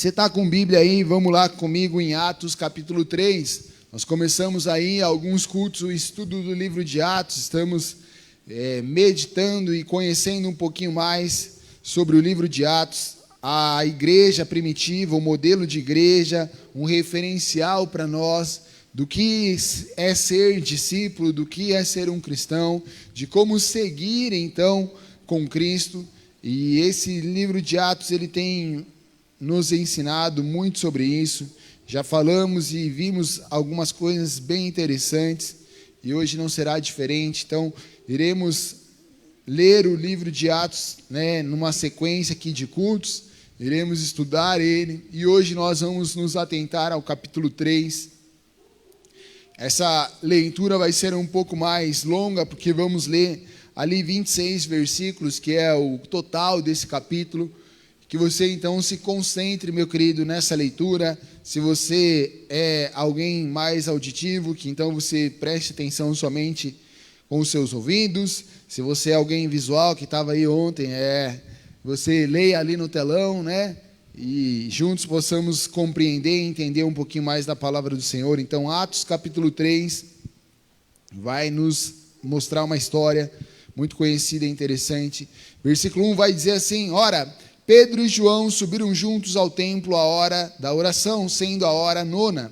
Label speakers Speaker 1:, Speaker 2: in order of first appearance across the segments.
Speaker 1: Você está com Bíblia aí? Vamos lá comigo em Atos capítulo 3. Nós começamos aí alguns cultos, o estudo do livro de Atos. Estamos meditando e conhecendo um pouquinho mais sobre o livro de Atos. A igreja primitiva, o modelo de igreja, um referencial para nós do que é ser discípulo, do que é ser um cristão, de como seguir então com Cristo. E esse livro de Atos, ele tem nos ensinado muito sobre isso. Já falamos e vimos algumas coisas bem interessantes, e hoje não será diferente. Então, iremos ler o livro de Atos, numa sequência aqui de cultos, iremos estudar ele, e hoje nós vamos nos atentar ao capítulo 3. Essa leitura vai ser um pouco mais longa, porque vamos ler ali 26 versículos, que é o total desse capítulo. Que você então se concentre, meu querido, nessa leitura. Se você é alguém mais auditivo, que então você preste atenção somente com os seus ouvidos. Se você é alguém visual, que estava aí ontem, você leia ali no telão, e juntos possamos compreender e entender um pouquinho mais da palavra do Senhor. Então, Atos capítulo 3 vai nos mostrar uma história muito conhecida e interessante. Versículo 1 vai dizer assim: Ora, Pedro e João subiram juntos ao templo à hora da oração, sendo a hora 9.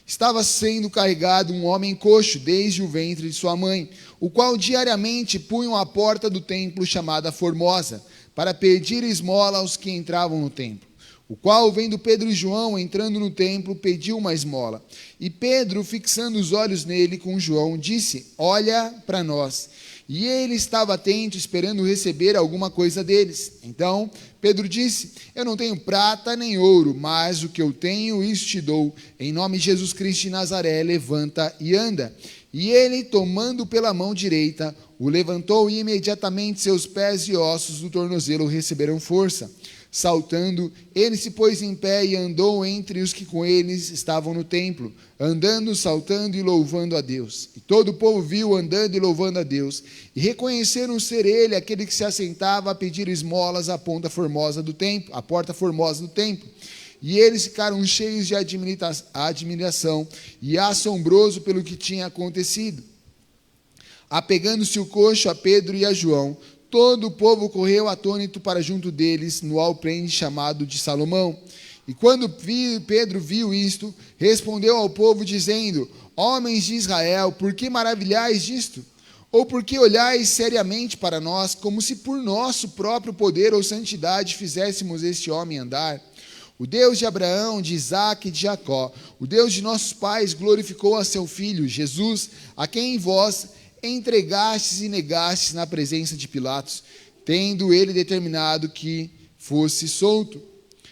Speaker 1: Estava sendo carregado um homem coxo desde o ventre de sua mãe, o qual diariamente punham à porta do templo chamada Formosa, para pedir esmola aos que entravam no templo. O qual, vendo Pedro e João entrando no templo, pediu uma esmola. E Pedro, fixando os olhos nele com João, disse: Olha para nós. E ele estava atento, esperando receber alguma coisa deles. Então Pedro disse: Eu não tenho prata nem ouro, mas o que eu tenho, isso te dou. Em nome de Jesus Cristo de Nazaré, levanta e anda. E ele, tomando pela mão direita, o levantou, e imediatamente seus pés e ossos do tornozelo receberam força. Saltando, ele se pôs em pé e andou entre os que com eles estavam no templo, andando, saltando e louvando a Deus. E todo o povo viu andando e louvando a Deus, e reconheceram ser ele aquele que se assentava a pedir esmolas à porta formosa do templo. E eles ficaram cheios de admiração e assombroso pelo que tinha acontecido. Apegando-se o coxo a Pedro e a João, todo o povo correu atônito para junto deles, no alprende chamado de Salomão. E quando Pedro viu isto, respondeu ao povo, dizendo: Homens de Israel, por que maravilhais disto? Ou por que olhais seriamente para nós, como se por nosso próprio poder ou santidade fizéssemos este homem andar? O Deus de Abraão, de Isaque e de Jacó, o Deus de nossos pais, glorificou a seu Filho, Jesus, a quem vós entregastes e negastes na presença de Pilatos, tendo ele determinado que fosse solto.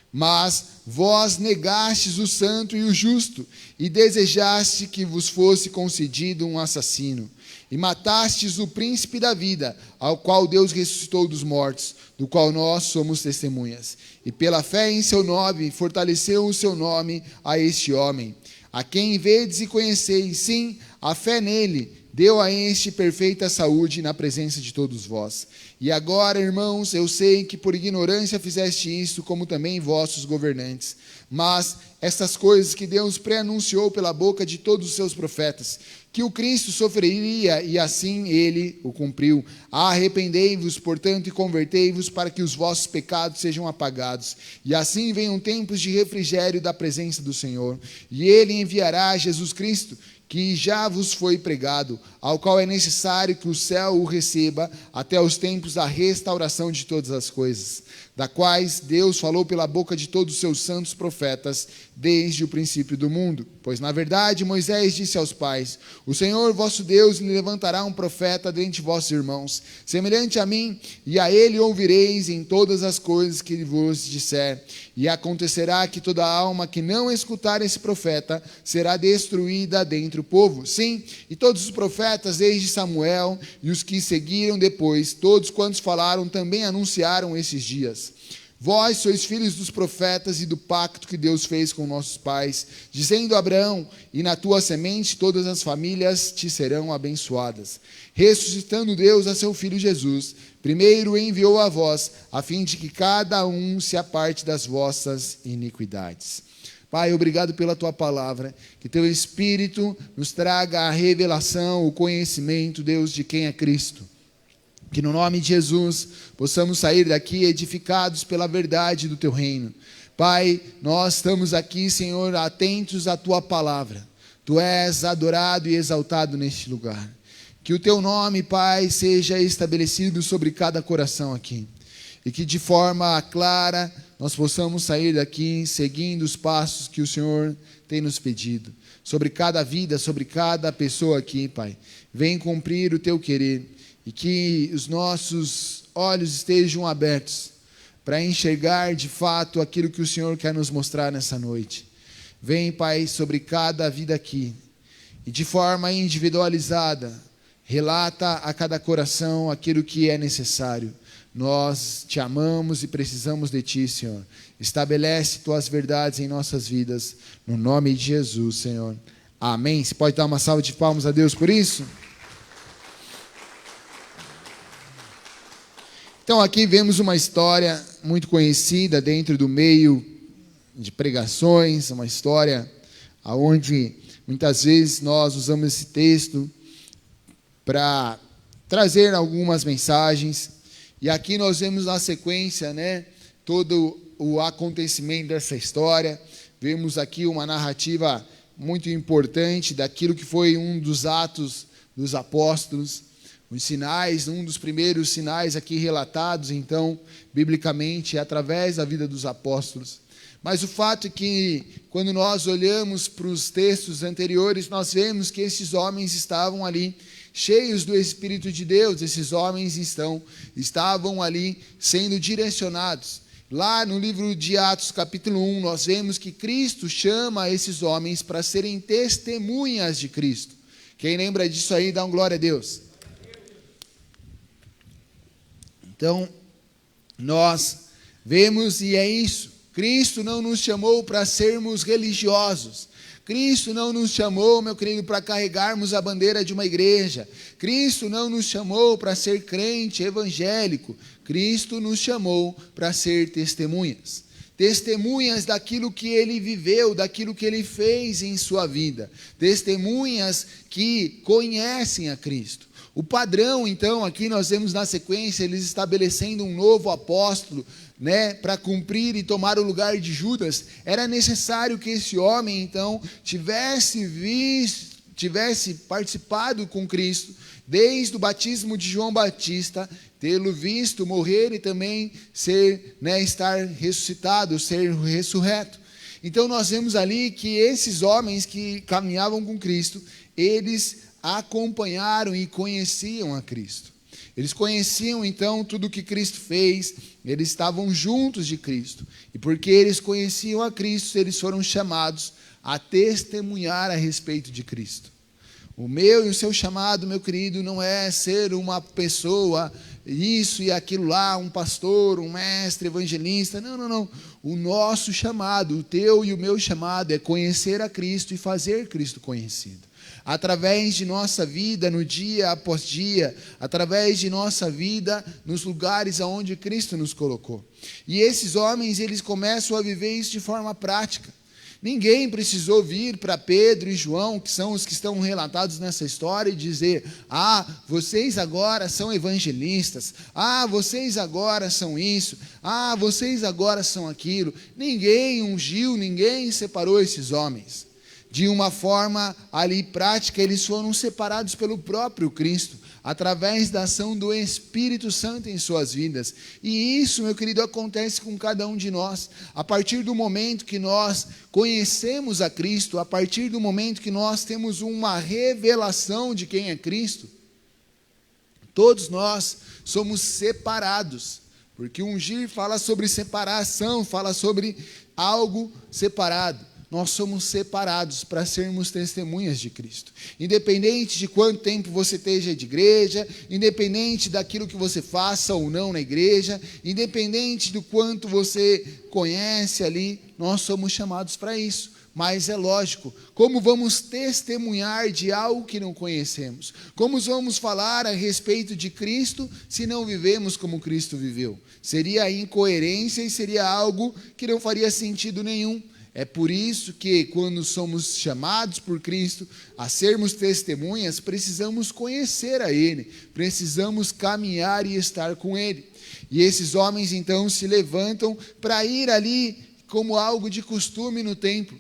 Speaker 1: Mas vós negastes o santo e o justo, e desejaste que vos fosse concedido um assassino, e matastes o príncipe da vida, ao qual Deus ressuscitou dos mortos, do qual nós somos testemunhas. E pela fé em seu nome, fortaleceu o seu nome a este homem, a quem vedes e conheceis. Sim, a fé nele deu a este perfeita saúde na presença de todos vós. E agora, irmãos, eu sei que por ignorância fizeste isto, como também vossos governantes. Mas estas coisas que Deus pré-anunciou pela boca de todos os seus profetas, que o Cristo sofreria, e assim ele o cumpriu. Arrependei-vos, portanto, e convertei-vos, para que os vossos pecados sejam apagados, e assim venham tempos de refrigério da presença do Senhor. E ele enviará Jesus Cristo, que já vos foi pregado, ao qual é necessário que o céu o receba até os tempos da restauração de todas as coisas, da quais Deus falou pela boca de todos os seus santos profetas, desde o princípio do mundo. Pois, na verdade, Moisés disse aos pais: O Senhor vosso Deus lhe levantará um profeta dentre vossos irmãos, semelhante a mim, e a ele ouvireis em todas as coisas que vos disser. E acontecerá que toda alma que não escutar esse profeta será destruída dentre o povo. Sim, e todos os profetas, desde Samuel e os que seguiram depois, todos quantos falaram, também anunciaram esses dias. Vós sois filhos dos profetas e do pacto que Deus fez com nossos pais, dizendo a Abraão: e na tua semente todas as famílias te serão abençoadas. Ressuscitando Deus a seu Filho Jesus, primeiro enviou a vós, a fim de que cada um se aparte das vossas iniquidades. Pai, obrigado pela tua palavra, que teu Espírito nos traga a revelação, o conhecimento, Deus, de quem é Cristo. Que no nome de Jesus possamos sair daqui edificados pela verdade do teu reino. Pai, nós estamos aqui, Senhor, atentos à tua palavra. Tu és adorado e exaltado neste lugar. Que o teu nome, Pai, seja estabelecido sobre cada coração aqui. E que de forma clara nós possamos sair daqui seguindo os passos que o Senhor tem nos pedido. Sobre cada vida, sobre cada pessoa aqui, Pai. Vem cumprir o teu querer. E que os nossos olhos estejam abertos para enxergar de fato aquilo que o Senhor quer nos mostrar nessa noite. Vem, Pai, sobre cada vida aqui. E de forma individualizada, relata a cada coração aquilo que é necessário. Nós te amamos e precisamos de ti, Senhor. Estabelece tuas verdades em nossas vidas. No nome de Jesus, Senhor. Amém. Você pode dar uma salva de palmas a Deus por isso? Então aqui vemos uma história muito conhecida dentro do meio de pregações, uma história onde muitas vezes nós usamos esse texto para trazer algumas mensagens. E aqui nós vemos na sequência, todo o acontecimento dessa história. Vemos aqui uma narrativa muito importante daquilo que foi um dos atos dos apóstolos. Os sinais, um dos primeiros sinais aqui relatados, então, biblicamente, através da vida dos apóstolos. Mas o fato é que, quando nós olhamos para os textos anteriores, nós vemos que esses homens estavam ali, cheios do Espírito de Deus. Esses homens estavam ali sendo direcionados. Lá no livro de Atos, capítulo 1, nós vemos que Cristo chama esses homens para serem testemunhas de Cristo. Quem lembra disso aí, dá um glória a Deus. Então, nós vemos, e é isso, Cristo não nos chamou para sermos religiosos. Cristo não nos chamou, meu querido, para carregarmos a bandeira de uma igreja. Cristo não nos chamou para ser crente evangélico. Cristo nos chamou para ser testemunhas. Testemunhas daquilo que ele viveu, daquilo que ele fez em sua vida. Testemunhas que conhecem a Cristo. O padrão, então, aqui nós vemos na sequência, eles estabelecendo um novo apóstolo, para cumprir e tomar o lugar de Judas. Era necessário que esse homem, então, tivesse participado com Cristo, desde o batismo de João Batista, tê-lo visto morrer e também estar ressuscitado, ser ressurreto. Então nós vemos ali que esses homens que caminhavam com Cristo, eles acompanharam e conheciam a Cristo. Eles conheciam então tudo o que Cristo fez, eles estavam juntos de Cristo. E porque eles conheciam a Cristo, eles foram chamados a testemunhar a respeito de Cristo. O meu e o seu chamado, meu querido, não é ser uma pessoa, isso e aquilo lá, um pastor, um mestre, evangelista. Não. O nosso chamado, o teu e o meu chamado é conhecer a Cristo e fazer Cristo conhecido. Através de nossa vida, no dia após dia, através de nossa vida, nos lugares aonde Cristo nos colocou. E esses homens, eles começam a viver isso de forma prática. Ninguém precisou vir para Pedro e João, que são os que estão relatados nessa história, e dizer: vocês agora são evangelistas, vocês agora são isso, vocês agora são aquilo. Ninguém ungiu, ninguém separou esses homens. De uma forma ali prática, eles foram separados pelo próprio Cristo, através da ação do Espírito Santo em suas vidas. E isso, meu querido, acontece com cada um de nós. A partir do momento que nós conhecemos a Cristo, a partir do momento que nós temos uma revelação de quem é Cristo, todos nós somos separados. Porque ungir fala sobre separação, fala sobre algo separado. nós somos separados para sermos testemunhas de Cristo. Independente de quanto tempo você esteja de igreja, independente daquilo que você faça ou não na igreja, independente do quanto você conhece ali, nós somos chamados para isso. Mas é lógico, como vamos testemunhar de algo que não conhecemos? Como vamos falar a respeito de Cristo se não vivemos como Cristo viveu? Seria incoerência e seria algo que não faria sentido nenhum. É por isso que, quando somos chamados por Cristo a sermos testemunhas, precisamos conhecer a Ele, precisamos caminhar e estar com Ele. E esses homens então se levantam para ir ali como algo de costume no templo.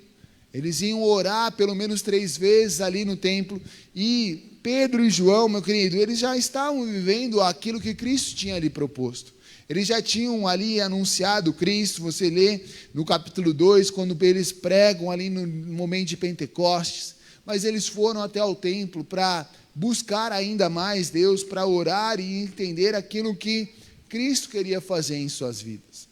Speaker 1: Eles iam orar pelo menos 3 vezes ali no templo. E Pedro e João, meu querido, eles já estavam vivendo aquilo que Cristo tinha ali proposto. Eles já tinham ali anunciado Cristo. Você lê no capítulo 2, quando eles pregam ali no momento de Pentecostes. Mas eles foram até o templo para buscar ainda mais Deus, para orar e entender aquilo que Cristo queria fazer em suas vidas.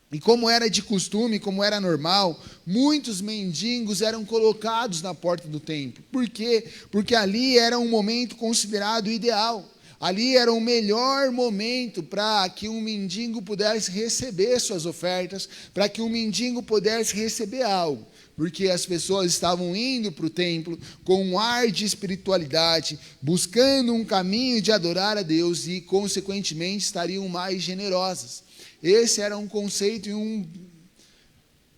Speaker 1: E como era de costume, como era normal, muitos mendigos eram colocados na porta do templo. Por quê? Porque ali era um momento considerado ideal. Ali era o melhor momento para que um mendigo pudesse receber suas ofertas, para que um mendigo pudesse receber algo. Porque as pessoas estavam indo para o templo com um ar de espiritualidade, buscando um caminho de adorar a Deus e, consequentemente, estariam mais generosas. Esse era um conceito e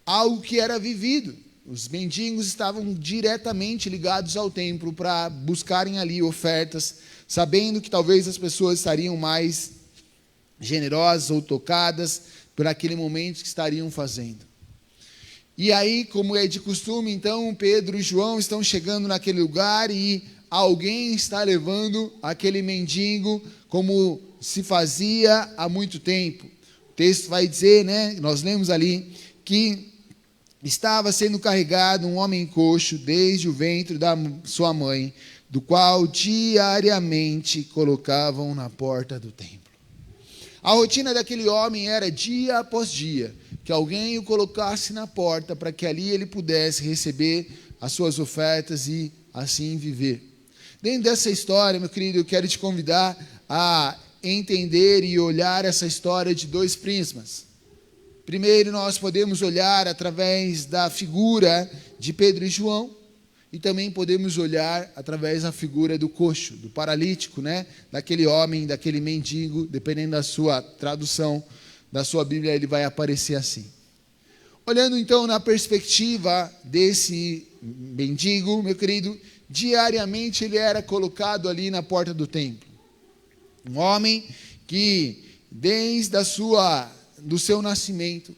Speaker 1: algo que era vivido. Os mendigos estavam diretamente ligados ao templo para buscarem ali ofertas, sabendo que talvez as pessoas estariam mais generosas ou tocadas por aquele momento que estariam fazendo. E aí, como é de costume, então, Pedro e João estão chegando naquele lugar e alguém está levando aquele mendigo como se fazia há muito tempo. O texto vai dizer, nós lemos ali, que estava sendo carregado um homem coxo desde o ventre da sua mãe, do qual diariamente colocavam na porta do templo. A rotina daquele homem era dia após dia, que alguém o colocasse na porta para que ali ele pudesse receber as suas ofertas e assim viver. Dentro dessa história, meu querido, eu quero te convidar a entender e olhar essa história de 2 prismas. Primeiro, nós podemos olhar através da figura de Pedro e João, e também podemos olhar através da figura do coxo, do paralítico, daquele homem, daquele mendigo, dependendo da sua tradução, da sua Bíblia, ele vai aparecer assim. Olhando então na perspectiva desse mendigo, meu querido, diariamente ele era colocado ali na porta do templo. Um homem que, desde do seu nascimento,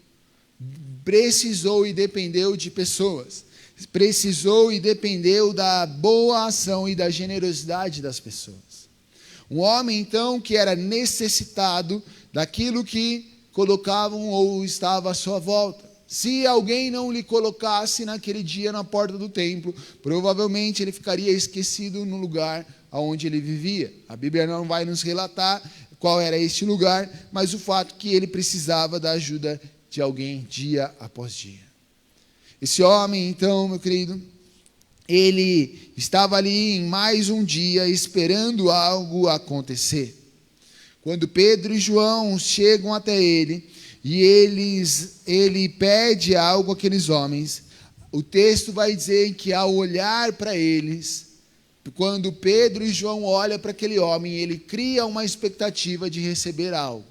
Speaker 1: precisou e dependeu de pessoas, precisou e dependeu da boa ação e da generosidade das pessoas. Um homem, então, que era necessitado daquilo que colocavam ou estava à sua volta. Se alguém não lhe colocasse naquele dia na porta do templo, provavelmente ele ficaria esquecido no lugar onde ele vivia. A Bíblia não vai nos relatar qual era este lugar, mas o fato que ele precisava da ajuda de alguém dia após dia. Esse homem, então, meu querido, ele estava ali em mais um dia esperando algo acontecer. Quando Pedro e João chegam até ele e ele pede algo àqueles homens, o texto vai dizer que ao olhar para eles, quando Pedro e João olham para aquele homem, ele cria uma expectativa de receber algo.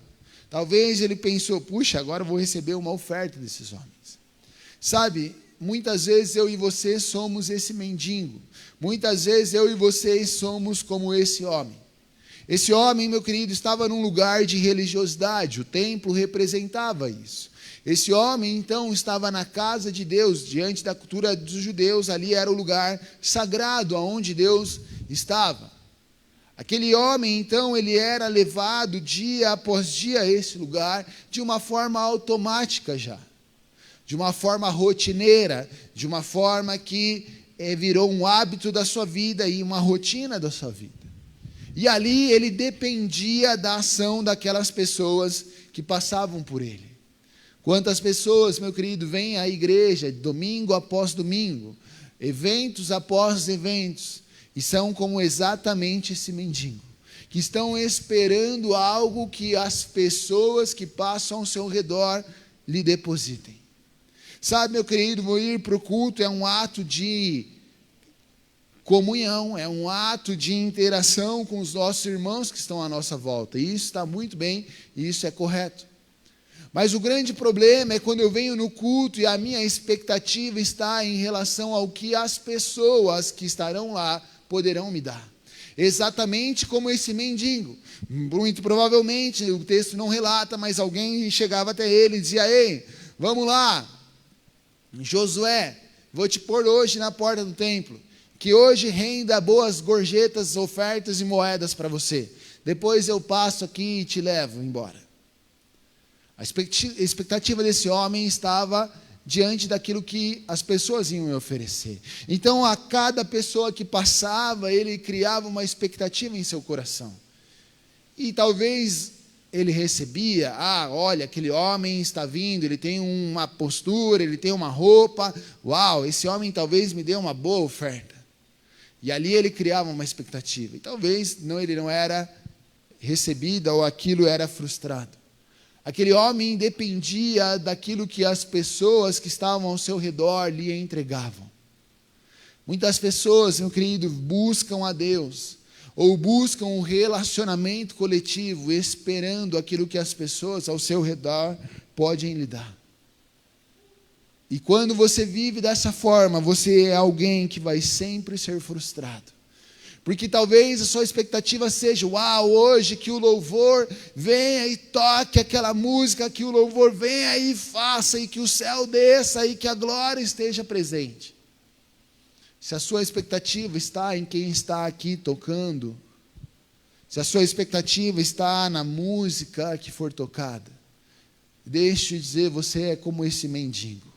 Speaker 1: Talvez ele pensou, puxa, agora eu vou receber uma oferta desses homens. Sabe, muitas vezes eu e você somos esse mendigo. Muitas vezes eu e vocês somos como esse homem. Esse homem, meu querido, estava num lugar de religiosidade. O templo representava isso. Esse homem, então, estava na casa de Deus, diante da cultura dos judeus. Ali era o lugar sagrado, aonde Deus estava. Aquele homem, então, ele era levado dia após dia a esse lugar, de uma forma automática já. De uma forma rotineira, de uma forma que virou um hábito da sua vida e uma rotina da sua vida. E ali ele dependia da ação daquelas pessoas que passavam por ele. Quantas pessoas, meu querido, vêm à igreja domingo após domingo, eventos após eventos, e são como exatamente esse mendigo, que estão esperando algo que as pessoas que passam ao seu redor lhe depositem. Sabe, meu querido, ir para o culto é um ato de comunhão, é um ato de interação com os nossos irmãos que estão à nossa volta, e isso está muito bem, e isso é correto. Mas o grande problema é quando eu venho no culto e a minha expectativa está em relação ao que as pessoas que estarão lá poderão me dar. Exatamente como esse mendigo. Muito provavelmente, o texto não relata, mas alguém chegava até ele e dizia: ei, vamos lá, Josué, vou te pôr hoje na porta do templo, que hoje renda boas gorjetas, ofertas e moedas para você. Depois eu passo aqui e te levo embora. A expectativa desse homem estava diante daquilo que as pessoas iam me oferecer. Então, a cada pessoa que passava, ele criava uma expectativa em seu coração. E talvez ele recebia: olha, aquele homem está vindo, ele tem uma postura, ele tem uma roupa, uau, esse homem talvez me dê uma boa oferta. E ali ele criava uma expectativa. E talvez ele não era recebido ou aquilo era frustrado. Aquele homem dependia daquilo que as pessoas que estavam ao seu redor lhe entregavam. Muitas pessoas, meu querido, buscam a Deus, ou buscam um relacionamento coletivo, esperando aquilo que as pessoas ao seu redor podem lhe dar. E quando você vive dessa forma, você é alguém que vai sempre ser frustrado. Porque talvez a sua expectativa seja: hoje que o louvor venha e toque aquela música, que o louvor venha e faça, e que o céu desça, e que a glória esteja presente. Se a sua expectativa está em quem está aqui tocando, se a sua expectativa está na música que for tocada, deixe eu dizer, você é como esse mendigo,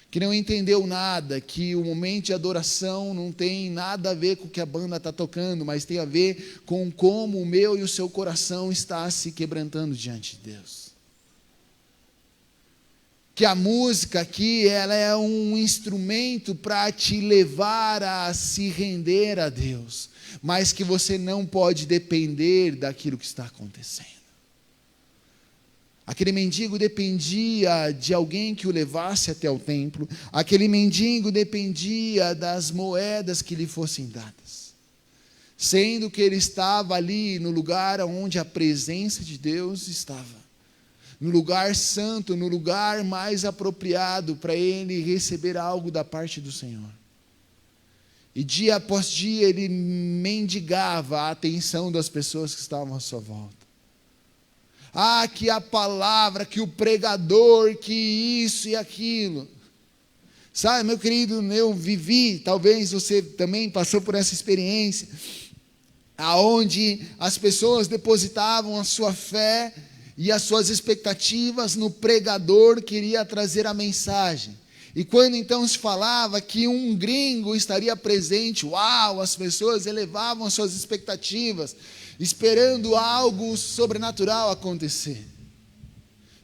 Speaker 1: que não entendeu nada, que o momento de adoração não tem nada a ver com o que a banda está tocando, mas tem a ver com como o meu e o seu coração está se quebrantando diante de Deus. Que a música aqui, ela é um instrumento para te levar a se render a Deus, mas que você não pode depender daquilo que está acontecendo. Aquele mendigo dependia de alguém que o levasse até o templo. Aquele mendigo dependia das moedas que lhe fossem dadas. Sendo que ele estava ali no lugar onde a presença de Deus estava. No lugar santo, no lugar mais apropriado para ele receber algo da parte do Senhor. E dia após dia ele mendigava a atenção das pessoas que estavam à sua volta. Que a palavra, que o pregador, que isso e aquilo. Sabe, meu querido, eu vivi, talvez você também passou por essa experiência, aonde as pessoas depositavam a sua fé e as suas expectativas no pregador que iria trazer a mensagem. E quando então se falava que um gringo estaria presente, as pessoas elevavam as suas expectativas, esperando algo sobrenatural acontecer,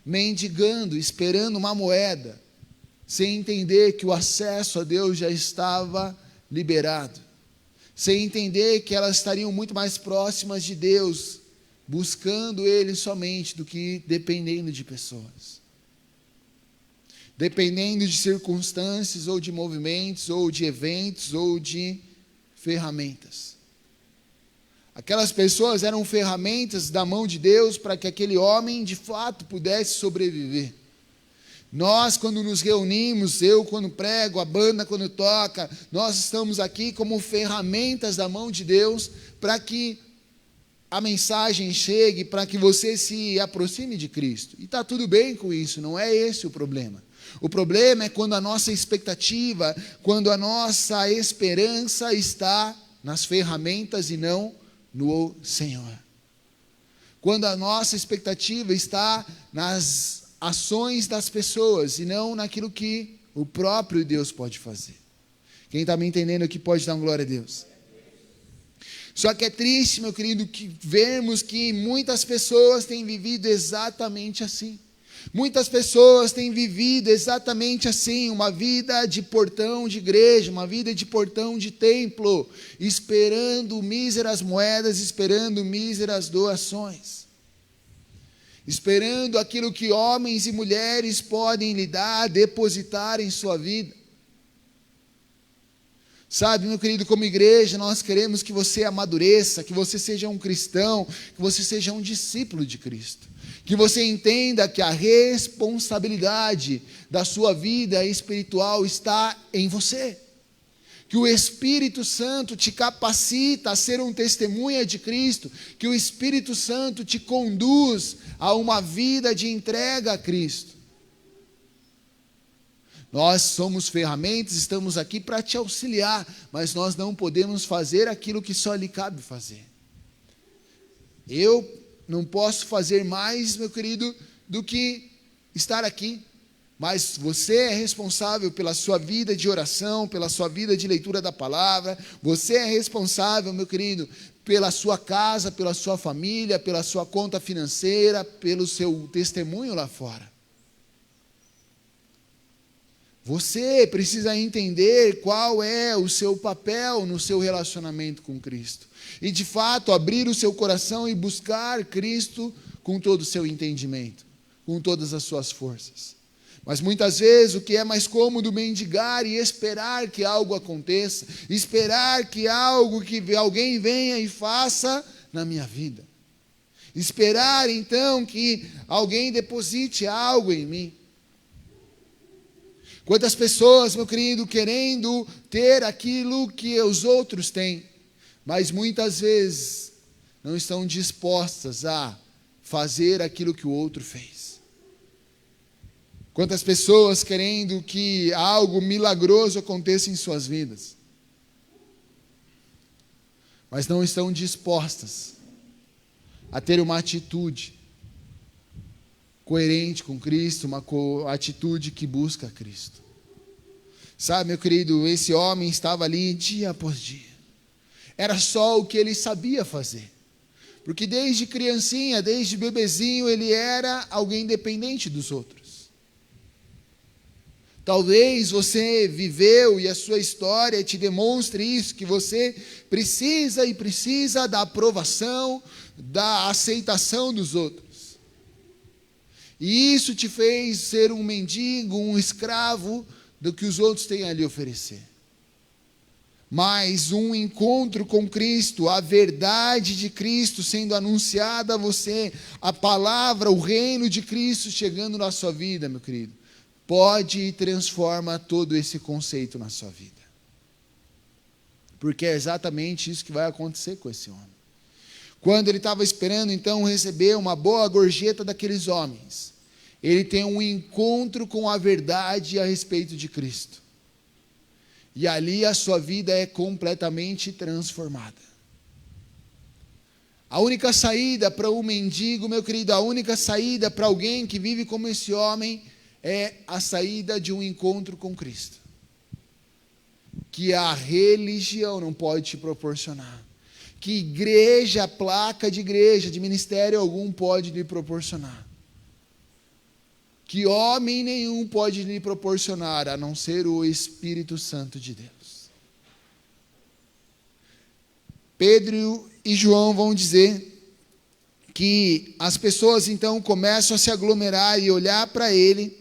Speaker 1: mendigando, esperando uma moeda, sem entender que o acesso a Deus já estava liberado, sem entender que elas estariam muito mais próximas de Deus, buscando Ele somente, do que dependendo de pessoas, dependendo de circunstâncias, ou de movimentos, ou de eventos, ou de ferramentas. Aquelas pessoas eram ferramentas da mão de Deus para que aquele homem de fato pudesse sobreviver. Nós, quando nos reunimos, eu quando prego, a banda quando toca, nós estamos aqui como ferramentas da mão de Deus para que a mensagem chegue, para que você se aproxime de Cristo. E está tudo bem com isso, não é esse o problema. O problema é quando a nossa expectativa, quando a nossa esperança está nas ferramentas e não no Senhor. Quando a nossa expectativa está nas ações das pessoas e não naquilo que o próprio Deus pode fazer. Quem está me entendendo aqui pode dar uma glória a Deus. Só que é triste, meu querido, que vermos que muitas pessoas têm vivido exatamente assim. Muitas pessoas têm vivido exatamente assim, uma vida de portão de igreja, uma vida de portão de templo, esperando míseras moedas, esperando míseras doações, esperando aquilo que homens e mulheres podem lhe dar, depositar em sua vida. Sabe, meu querido, como igreja, nós queremos que você amadureça, que você seja um cristão, que você seja um discípulo de Cristo. Que você entenda que a responsabilidade da sua vida espiritual está em você. Que o Espírito Santo te capacita a ser um testemunha de Cristo. Que o Espírito Santo te conduz a uma vida de entrega a Cristo. Nós somos ferramentas, estamos aqui para te auxiliar, mas nós não podemos fazer aquilo que só lhe cabe fazer. Eu não posso fazer mais, meu querido, do que estar aqui, mas você é responsável pela sua vida de oração, pela sua vida de leitura da palavra, você é responsável, meu querido, pela sua casa, pela sua família, pela sua conta financeira, pelo seu testemunho lá fora. Você precisa entender qual é o seu papel no seu relacionamento com Cristo. E de fato abrir o seu coração e buscar Cristo com todo o seu entendimento, com todas as suas forças. Mas muitas vezes o que é mais cômodo mendigar e esperar que algo aconteça, esperar que alguém venha e faça na minha vida. Esperar então que alguém deposite algo em mim. Quantas pessoas, meu querido, querendo ter aquilo que os outros têm, mas muitas vezes não estão dispostas a fazer aquilo que o outro fez. Quantas pessoas querendo que algo milagroso aconteça em suas vidas, mas não estão dispostas a ter uma atitude coerente com Cristo, uma atitude que busca Cristo. Sabe, meu querido, esse homem estava ali dia após dia. Era só o que ele sabia fazer. Porque desde criancinha, desde bebezinho, ele era alguém dependente dos outros. Talvez você viveu e a sua história te demonstre isso, que você precisa da aprovação, da aceitação dos outros. E isso te fez ser um mendigo, um escravo do que os outros têm a lhe oferecer. Mas um encontro com Cristo, a verdade de Cristo sendo anunciada a você, a palavra, o reino de Cristo chegando na sua vida, meu querido, pode e transforma todo esse conceito na sua vida. Porque é exatamente isso que vai acontecer com esse homem. Quando ele estava esperando então receber uma boa gorjeta daqueles homens, ele tem um encontro com a verdade a respeito de Cristo. E ali a sua vida é completamente transformada. A única saída para um mendigo, meu querido, a única saída para alguém que vive como esse homem é a saída de um encontro com Cristo. Que a religião não pode te proporcionar. Que igreja, placa de igreja, de ministério algum pode lhe proporcionar. Que homem nenhum pode lhe proporcionar, a não ser o Espírito Santo de Deus. Pedro e João vão dizer que as pessoas então começam a se aglomerar e olhar para ele.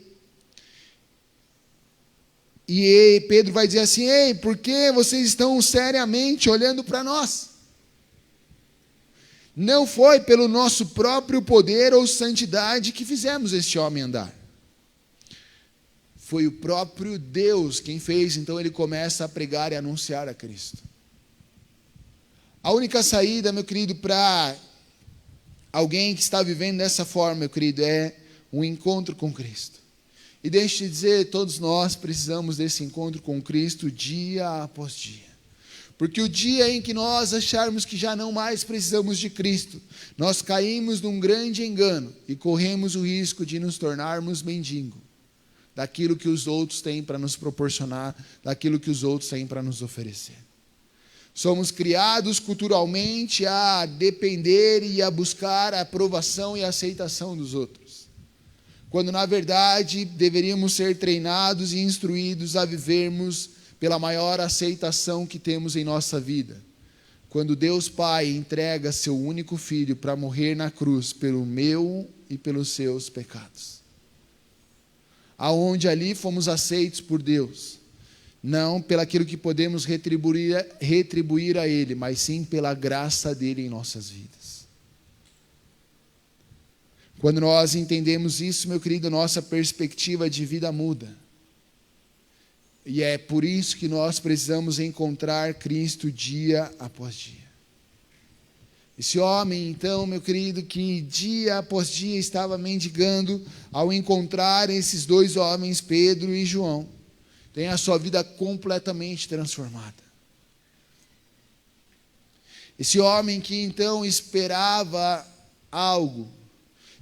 Speaker 1: E Pedro vai dizer assim: ei, por que vocês estão seriamente olhando para nós? Não foi pelo nosso próprio poder ou santidade que fizemos este homem andar. Foi o próprio Deus quem fez, então ele começa a pregar e anunciar a Cristo. A única saída, meu querido, para alguém que está vivendo dessa forma, meu querido, é um encontro com Cristo. E deixe eu te dizer, todos nós precisamos desse encontro com Cristo dia após dia. Porque o dia em que nós acharmos que já não mais precisamos de Cristo, nós caímos num grande engano e corremos o risco de nos tornarmos mendigo daquilo que os outros têm para nos proporcionar, daquilo que os outros têm para nos oferecer. Somos criados culturalmente a depender e a buscar a aprovação e a aceitação dos outros. quando na verdade deveríamos ser treinados e instruídos a vivermos pela maior aceitação que temos em nossa vida. Quando Deus Pai entrega seu único Filho para morrer na cruz pelo meu e pelos seus pecados. Aonde ali fomos aceitos por Deus, não pelaquilo que podemos retribuir a Ele, mas sim pela graça dEle em nossas vidas. Quando nós entendemos isso, meu querido, nossa perspectiva de vida muda. E é por isso que nós precisamos encontrar Cristo dia após dia. Esse homem, então, meu querido, que dia após dia estava mendigando, ao encontrar esses dois homens, Pedro e João, tem a sua vida completamente transformada. Esse homem que então esperava algo,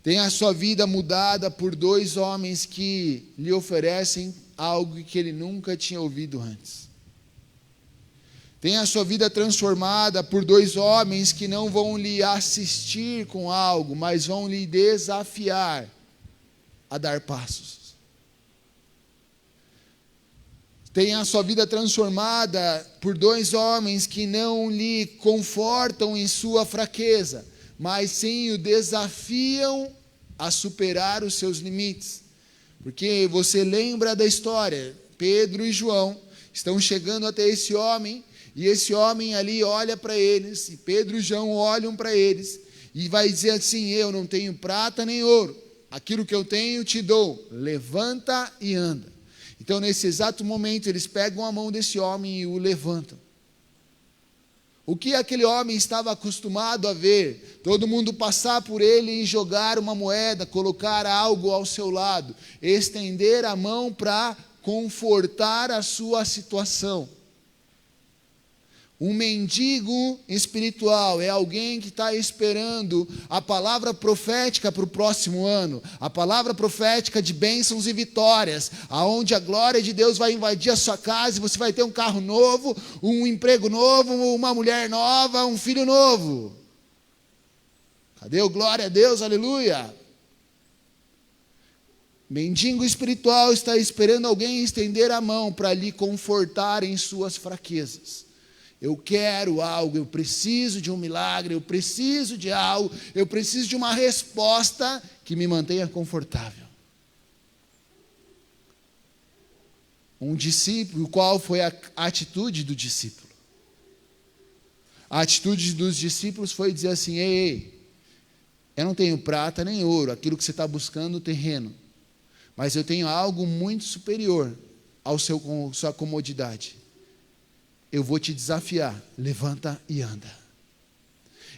Speaker 1: tem a sua vida mudada por dois homens que lhe oferecem algo que ele nunca tinha ouvido antes. Tem a sua vida transformada por dois homens que não vão lhe assistir com algo, mas vão lhe desafiar a dar passos. Tem a sua vida transformada por dois homens que não lhe confortam em sua fraqueza, mas sim o desafiam a superar os seus limites. Porque você lembra da história, Pedro e João estão chegando até esse homem, e esse homem ali olha para eles, e Pedro e João olham para eles, e vai dizer assim: eu não tenho prata nem ouro, aquilo que eu tenho te dou, levanta e anda. Então nesse exato momento eles pegam a mão desse homem e o levantam. O que aquele homem estava acostumado a ver? Todo mundo passar por ele e jogar uma moeda, colocar algo ao seu lado, estender a mão para confortar a sua situação. Um mendigo espiritual é alguém que está esperando a palavra profética para o próximo ano, a palavra profética de bênçãos e vitórias, aonde a glória de Deus vai invadir a sua casa e você vai ter um carro novo, um emprego novo, uma mulher nova, um filho novo. Cadê o glória a Deus, aleluia? Mendigo espiritual está esperando alguém estender a mão para lhe confortar em suas fraquezas. Eu quero algo, eu preciso de um milagre, eu preciso de algo, eu preciso de uma resposta que me mantenha confortável. Um discípulo, qual foi a atitude do discípulo? A atitude dos discípulos foi dizer assim: ei, eu não tenho prata nem ouro, aquilo que você está buscando, terreno, mas eu tenho algo muito superior ao sua comodidade. Eu vou te desafiar, levanta e anda.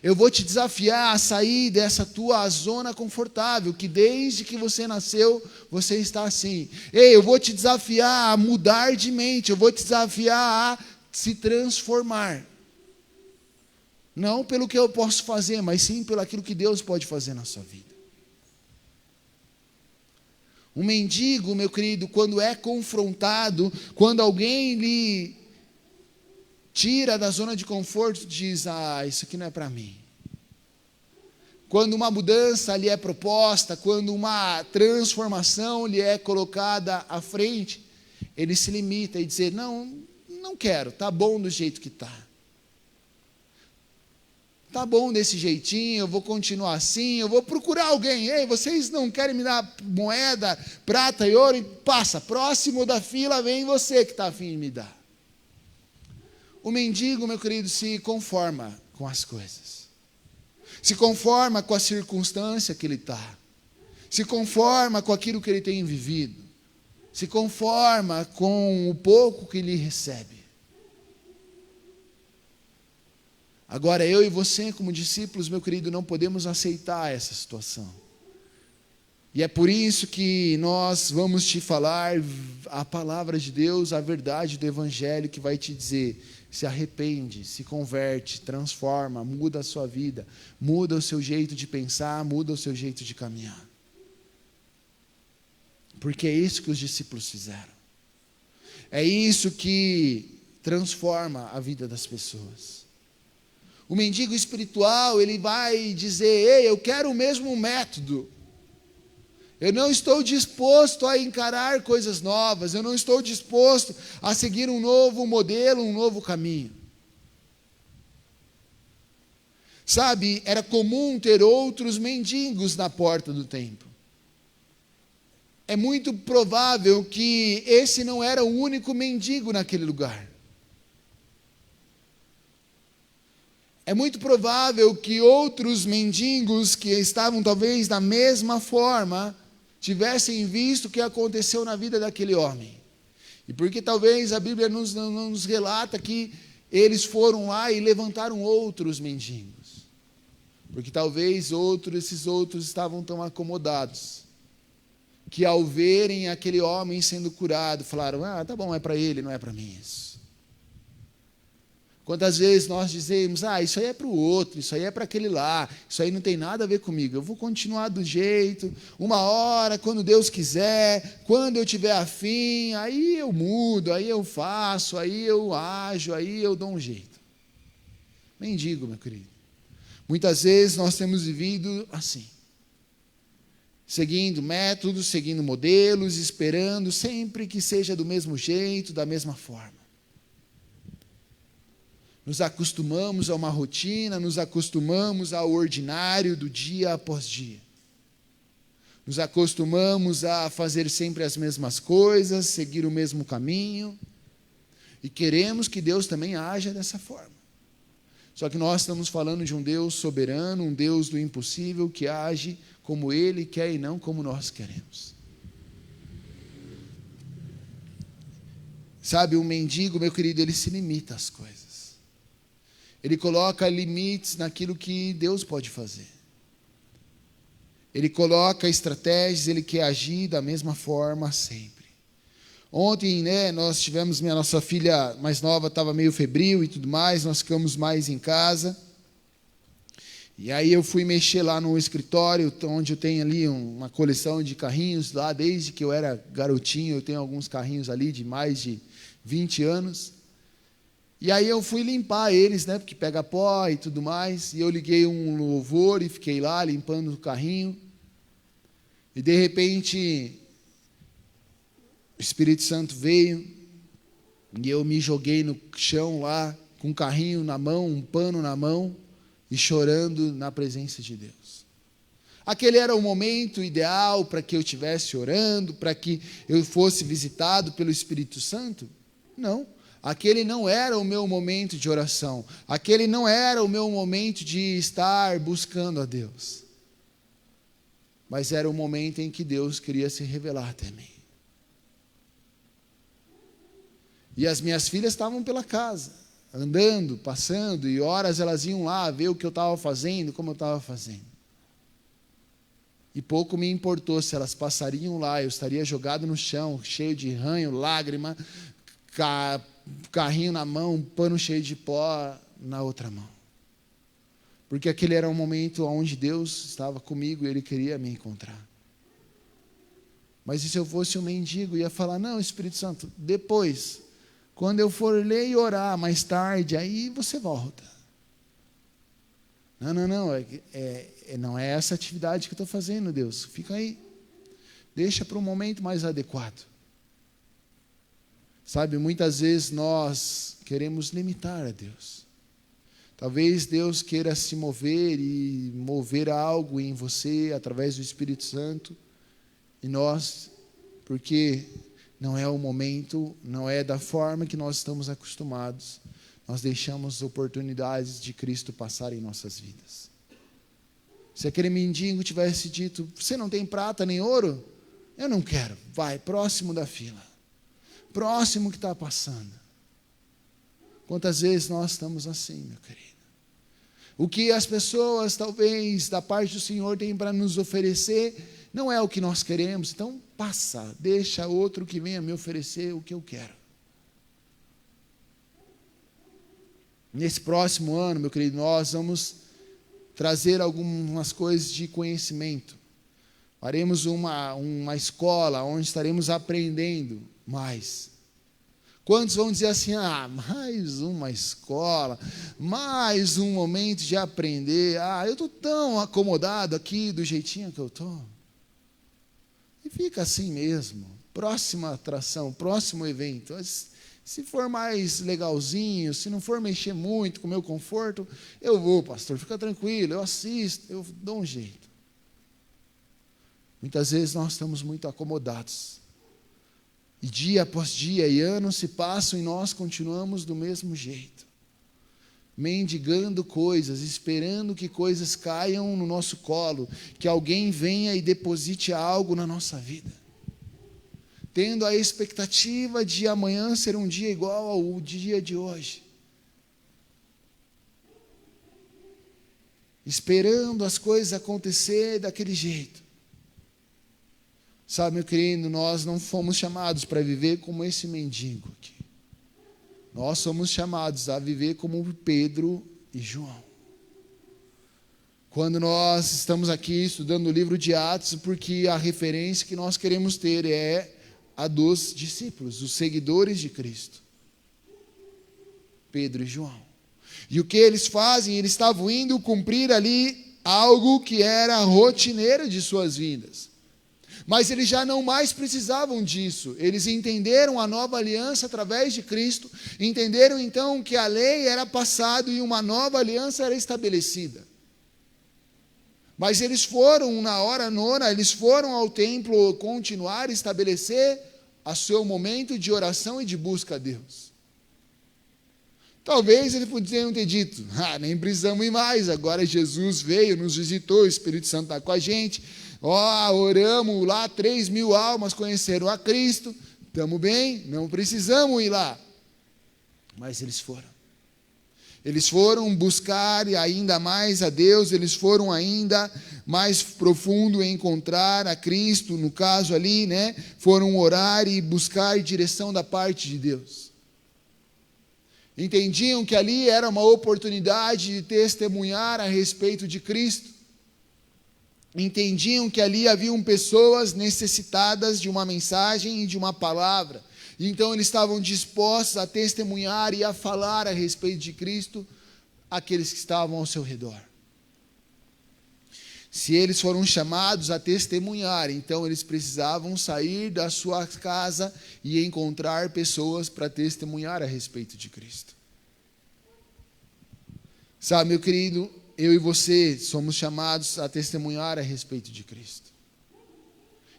Speaker 1: Eu vou te desafiar a sair dessa tua zona confortável, que desde que você nasceu, você está assim. Ei, eu vou te desafiar a mudar de mente, eu vou te desafiar a se transformar. Não pelo que eu posso fazer, mas sim pelo aquilo que Deus pode fazer na sua vida. Um mendigo, meu querido, quando é confrontado, quando alguém lhe tira da zona de conforto, diz: ah, isso aqui não é para mim. Quando uma mudança lhe é proposta, quando uma transformação lhe é colocada à frente, ele se limita e diz: não quero, tá bom do jeito que tá. Tá bom desse jeitinho, eu vou continuar assim, eu vou procurar alguém. Ei, vocês não querem me dar moeda, prata e ouro? Passa, próximo da fila vem você que está a fim de me dar. O mendigo, meu querido, se conforma com as coisas. Se conforma com a circunstância que ele está. Se conforma com aquilo que ele tem vivido. Se conforma com o pouco que ele recebe. Agora, eu e você, como discípulos, meu querido, não podemos aceitar essa situação. E é por isso que nós vamos te falar a palavra de Deus, a verdade do Evangelho, que vai te dizer: se arrepende, se converte, transforma, muda a sua vida, muda o seu jeito de pensar, muda o seu jeito de caminhar. Porque é isso que os discípulos fizeram. É isso que transforma a vida das pessoas. O mendigo espiritual, ele vai dizer: ei, eu quero o mesmo método. Eu não estou disposto a encarar coisas novas. Eu não estou disposto a seguir um novo modelo, um novo caminho. Sabe, era comum ter outros mendigos na porta do templo. É muito provável que esse não era o único mendigo naquele lugar. É muito provável que outros mendigos que estavam talvez da mesma forma tivessem visto o que aconteceu na vida daquele homem. E porque talvez a Bíblia não nos relata que eles foram lá e levantaram outros mendigos. Porque talvez esses outros estavam tão acomodados, que ao verem aquele homem sendo curado, falaram, tá bom, é para ele, não é para mim isso. Quantas vezes nós dizemos, isso aí é para o outro, isso aí é para aquele lá, isso aí não tem nada a ver comigo, eu vou continuar do jeito, uma hora, quando Deus quiser, quando eu tiver afim, aí eu mudo, aí eu faço, aí eu ajo, aí eu dou um jeito. Mendigo, meu querido. Muitas vezes nós temos vivido assim, seguindo métodos, seguindo modelos, esperando sempre que seja do mesmo jeito, da mesma forma. Nos acostumamos a uma rotina, nos acostumamos ao ordinário do dia após dia. Nos acostumamos a fazer sempre as mesmas coisas, seguir o mesmo caminho, e queremos que Deus também haja dessa forma. Só que nós estamos falando de um Deus soberano, um Deus do impossível, que age como Ele quer e não como nós queremos. Sabe, o mendigo, meu querido, ele se limita às coisas. Ele coloca limites naquilo que Deus pode fazer. Ele coloca estratégias, ele quer agir da mesma forma sempre. Ontem, nós tivemos, nossa filha mais nova estava meio febril e tudo mais, nós ficamos mais em casa. E aí eu fui mexer lá no escritório, onde eu tenho ali uma coleção de carrinhos, lá desde que eu era garotinho, eu tenho alguns carrinhos ali de mais de 20 anos. E aí eu fui limpar eles, porque pega pó e tudo mais, e eu liguei um louvor e fiquei lá limpando o carrinho. E de repente, o Espírito Santo veio, e eu me joguei no chão lá, com um carrinho na mão, um pano na mão, e chorando na presença de Deus. Aquele era o momento ideal para que eu estivesse orando, para que eu fosse visitado pelo Espírito Santo? Não. Aquele não era o meu momento de oração. Aquele não era o meu momento de estar buscando a Deus. Mas era o momento em que Deus queria se revelar até mim. E as minhas filhas estavam pela casa, andando, passando, e horas elas iam lá ver o que eu estava fazendo, como eu estava fazendo. E pouco me importou se elas passariam lá, eu estaria jogado no chão, cheio de ranho, lágrima, carrinho na mão, um pano cheio de pó na outra mão. Porque aquele era um momento onde Deus estava comigo e Ele queria me encontrar. Mas e se eu fosse um mendigo, ia falar, não, Espírito Santo, depois, quando eu for ler e orar mais tarde, aí você volta. Não, não é essa atividade que eu estou fazendo, Deus, fica aí. Deixa para um momento mais adequado. Sabe, muitas vezes nós queremos limitar a Deus. Talvez Deus queira se mover e mover algo em você através do Espírito Santo. E nós, porque não é o momento, não é da forma que nós estamos acostumados, nós deixamos oportunidades de Cristo passar em nossas vidas. Se aquele mendigo tivesse dito, você não tem prata nem ouro? Eu não quero, vai, próximo da fila. Próximo que está passando. Quantas vezes nós estamos assim, meu querido? O que as pessoas, talvez, da parte do Senhor, têm para nos oferecer, não é o que nós queremos, então passa, deixa outro que venha me oferecer o que eu quero. Nesse próximo ano, meu querido, nós vamos trazer algumas coisas de conhecimento. Faremos uma escola onde estaremos aprendendo mais. Quantos vão dizer assim, mais uma escola, mais um momento de aprender, eu estou tão acomodado aqui do jeitinho que eu estou. fica assim mesmo. Próxima atração, próximo evento. Se for mais legalzinho, se não for mexer muito com o meu conforto, eu vou, pastor, fica tranquilo, eu assisto, eu dou um jeito. Muitas vezes nós estamos muito acomodados. E dia após dia, e anos se passam e nós continuamos do mesmo jeito. Mendigando coisas, esperando que coisas caiam no nosso colo, que alguém venha e deposite algo na nossa vida. Tendo a expectativa de amanhã ser um dia igual ao dia de hoje. Esperando as coisas acontecer daquele jeito. Sabe, meu querido, nós não fomos chamados para viver como esse mendigo aqui. Nós somos chamados a viver como Pedro e João. Quando nós estamos aqui estudando o livro de Atos, porque a referência que nós queremos ter é a dos discípulos, os seguidores de Cristo. Pedro e João. E o que eles fazem? Eles estavam indo cumprir ali algo que era rotineiro de suas vidas. Mas eles já não mais precisavam disso. Eles entenderam a nova aliança através de Cristo, entenderam então que a lei era passada e uma nova aliança era estabelecida. Mas eles foram na hora nona, eles foram ao templo continuar a estabelecer o seu momento de oração e de busca a Deus. Talvez eles podiam ter dito, nem precisamos ir mais, agora Jesus veio, nos visitou, o Espírito Santo está com a gente, oramos lá, 3.000 almas conheceram a Cristo, estamos bem, não precisamos ir lá. Mas eles foram. Eles foram buscar ainda mais a Deus, eles foram ainda mais profundo em encontrar a Cristo, no caso ali, foram orar e buscar direção da parte de Deus. Entendiam que ali era uma oportunidade de testemunhar a respeito de Cristo. Entendiam que ali haviam pessoas necessitadas de uma mensagem e de uma palavra. Então eles estavam dispostos a testemunhar e a falar a respeito de Cristo àqueles que estavam ao seu redor. Se eles foram chamados a testemunhar, então eles precisavam sair da sua casa e encontrar pessoas para testemunhar a respeito de Cristo. Sabe, meu querido, eu e você somos chamados a testemunhar a respeito de Cristo.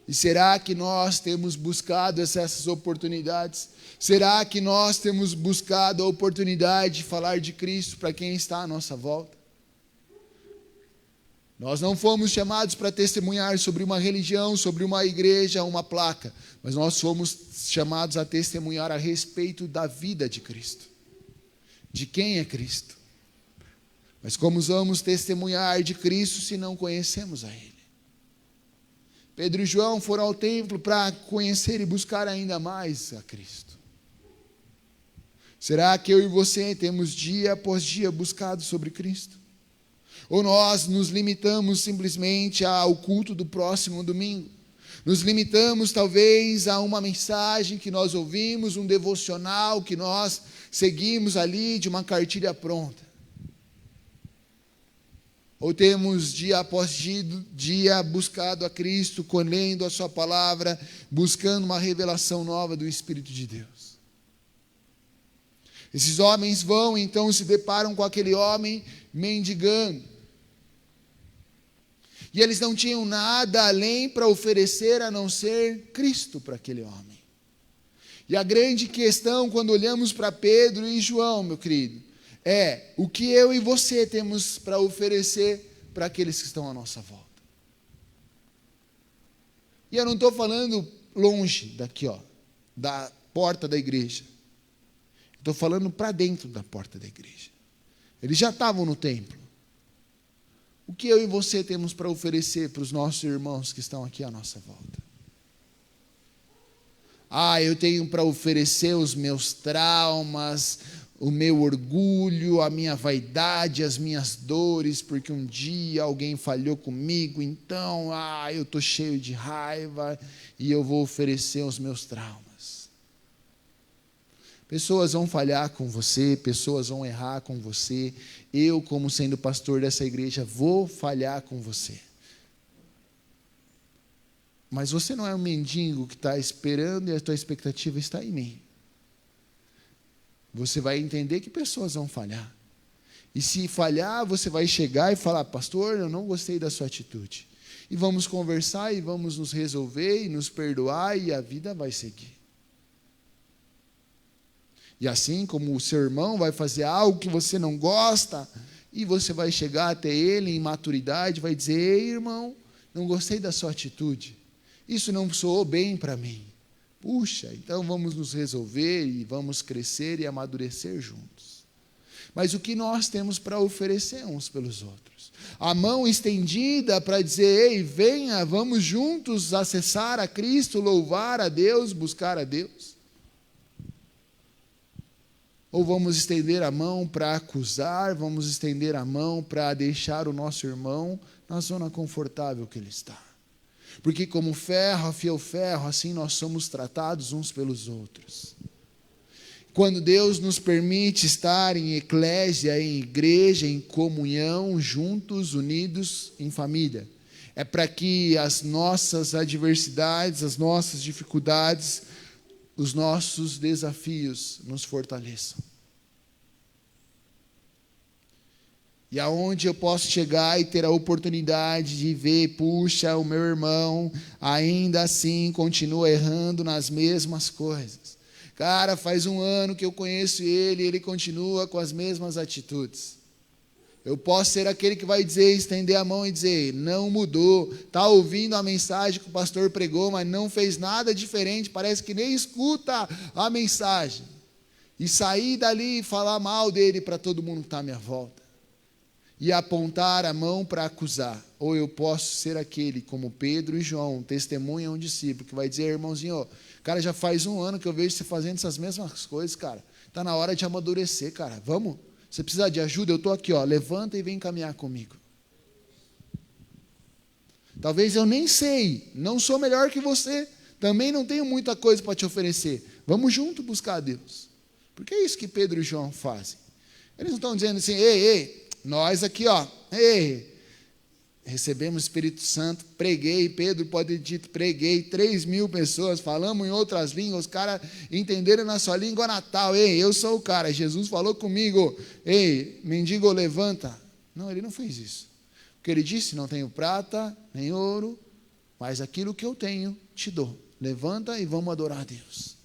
Speaker 1: E será que nós temos buscado essas oportunidades? Será que nós temos buscado a oportunidade de falar de Cristo para quem está à nossa volta? Nós não fomos chamados para testemunhar sobre uma religião, sobre uma igreja, uma placa, mas nós fomos chamados a testemunhar a respeito da vida de Cristo. De quem é Cristo? Mas como vamos testemunhar de Cristo se não conhecemos a Ele? Pedro e João foram ao templo para conhecer e buscar ainda mais a Cristo. Será que eu e você temos dia após dia buscado sobre Cristo? Ou nós nos limitamos simplesmente ao culto do próximo domingo? Nos limitamos talvez a uma mensagem que nós ouvimos, um devocional que nós seguimos ali de uma cartilha pronta? Ou temos dia após dia buscado a Cristo, colhendo a sua palavra, buscando uma revelação nova do Espírito de Deus? Esses homens vão, então se deparam com aquele homem mendigando. E eles não tinham nada além para oferecer a não ser Cristo para aquele homem. E a grande questão quando olhamos para Pedro e João, meu querido, é o que eu e você temos para oferecer para aqueles que estão à nossa volta. E eu não estou falando longe daqui, da porta da igreja. Estou falando para dentro da porta da igreja. Eles já estavam no templo. O que eu e você temos para oferecer para os nossos irmãos que estão aqui à nossa volta? Eu tenho para oferecer os meus traumas, o meu orgulho, a minha vaidade, as minhas dores, porque um dia alguém falhou comigo, então, eu estou cheio de raiva e eu vou oferecer os meus traumas. Pessoas vão falhar com você, pessoas vão errar com você. Eu, como sendo pastor dessa igreja, vou falhar com você. Mas você não é um mendigo que está esperando e a tua expectativa está em mim. Você vai entender que pessoas vão falhar. E se falhar, você vai chegar e falar: pastor, eu não gostei da sua atitude. E vamos conversar e vamos nos resolver e nos perdoar e a vida vai seguir. E assim como o seu irmão vai fazer algo que você não gosta, e você vai chegar até ele em maturidade, vai dizer: ei, irmão, não gostei da sua atitude. Isso não soou bem para mim. Puxa, então vamos nos resolver e vamos crescer e amadurecer juntos. Mas o que nós temos para oferecer uns pelos outros? A mão estendida para dizer: ei, venha, vamos juntos acessar a Cristo, louvar a Deus, buscar a Deus? Ou vamos estender a mão para acusar, vamos estender a mão para deixar o nosso irmão na zona confortável que ele está? Porque como ferro afia o ferro, assim nós somos tratados uns pelos outros. Quando Deus nos permite estar em eclésia, em igreja, em comunhão, juntos, unidos, em família, é para que as nossas adversidades, as nossas dificuldades, os nossos desafios nos fortaleçam. E aonde eu posso chegar e ter a oportunidade de ver: puxa, o meu irmão ainda assim continua errando nas mesmas coisas. Cara, faz 1 ano que eu conheço ele e ele continua com as mesmas atitudes. Eu posso ser aquele que vai dizer, estender a mão e dizer: não mudou, está ouvindo a mensagem que o pastor pregou, mas não fez nada diferente, parece que nem escuta a mensagem. E sair dali e falar mal dele para todo mundo que está à minha volta. E apontar a mão para acusar. Ou eu posso ser aquele, como Pedro e João, testemunha um discípulo, que vai dizer: irmãozinho, cara, já faz 1 ano que eu vejo você fazendo essas mesmas coisas, cara. Está na hora de amadurecer, cara. Vamos? Você precisa de ajuda? Eu estou aqui, ó. Levanta e vem caminhar comigo. Talvez eu nem sei, não sou melhor que você, também não tenho muita coisa para te oferecer. Vamos junto buscar a Deus. Porque é isso que Pedro e João fazem. Eles não estão dizendo assim: ei, nós aqui, ó, ei, recebemos o Espírito Santo, preguei, Pedro pode ter dito, preguei, 3.000 pessoas, falamos em outras línguas, os caras entenderam na sua língua natal: ei, eu sou o cara, Jesus falou comigo, ei, mendigo, levanta. Não, ele não fez isso. O que ele disse: não tenho prata, nem ouro, mas aquilo que eu tenho, te dou. Levanta e vamos adorar a Deus.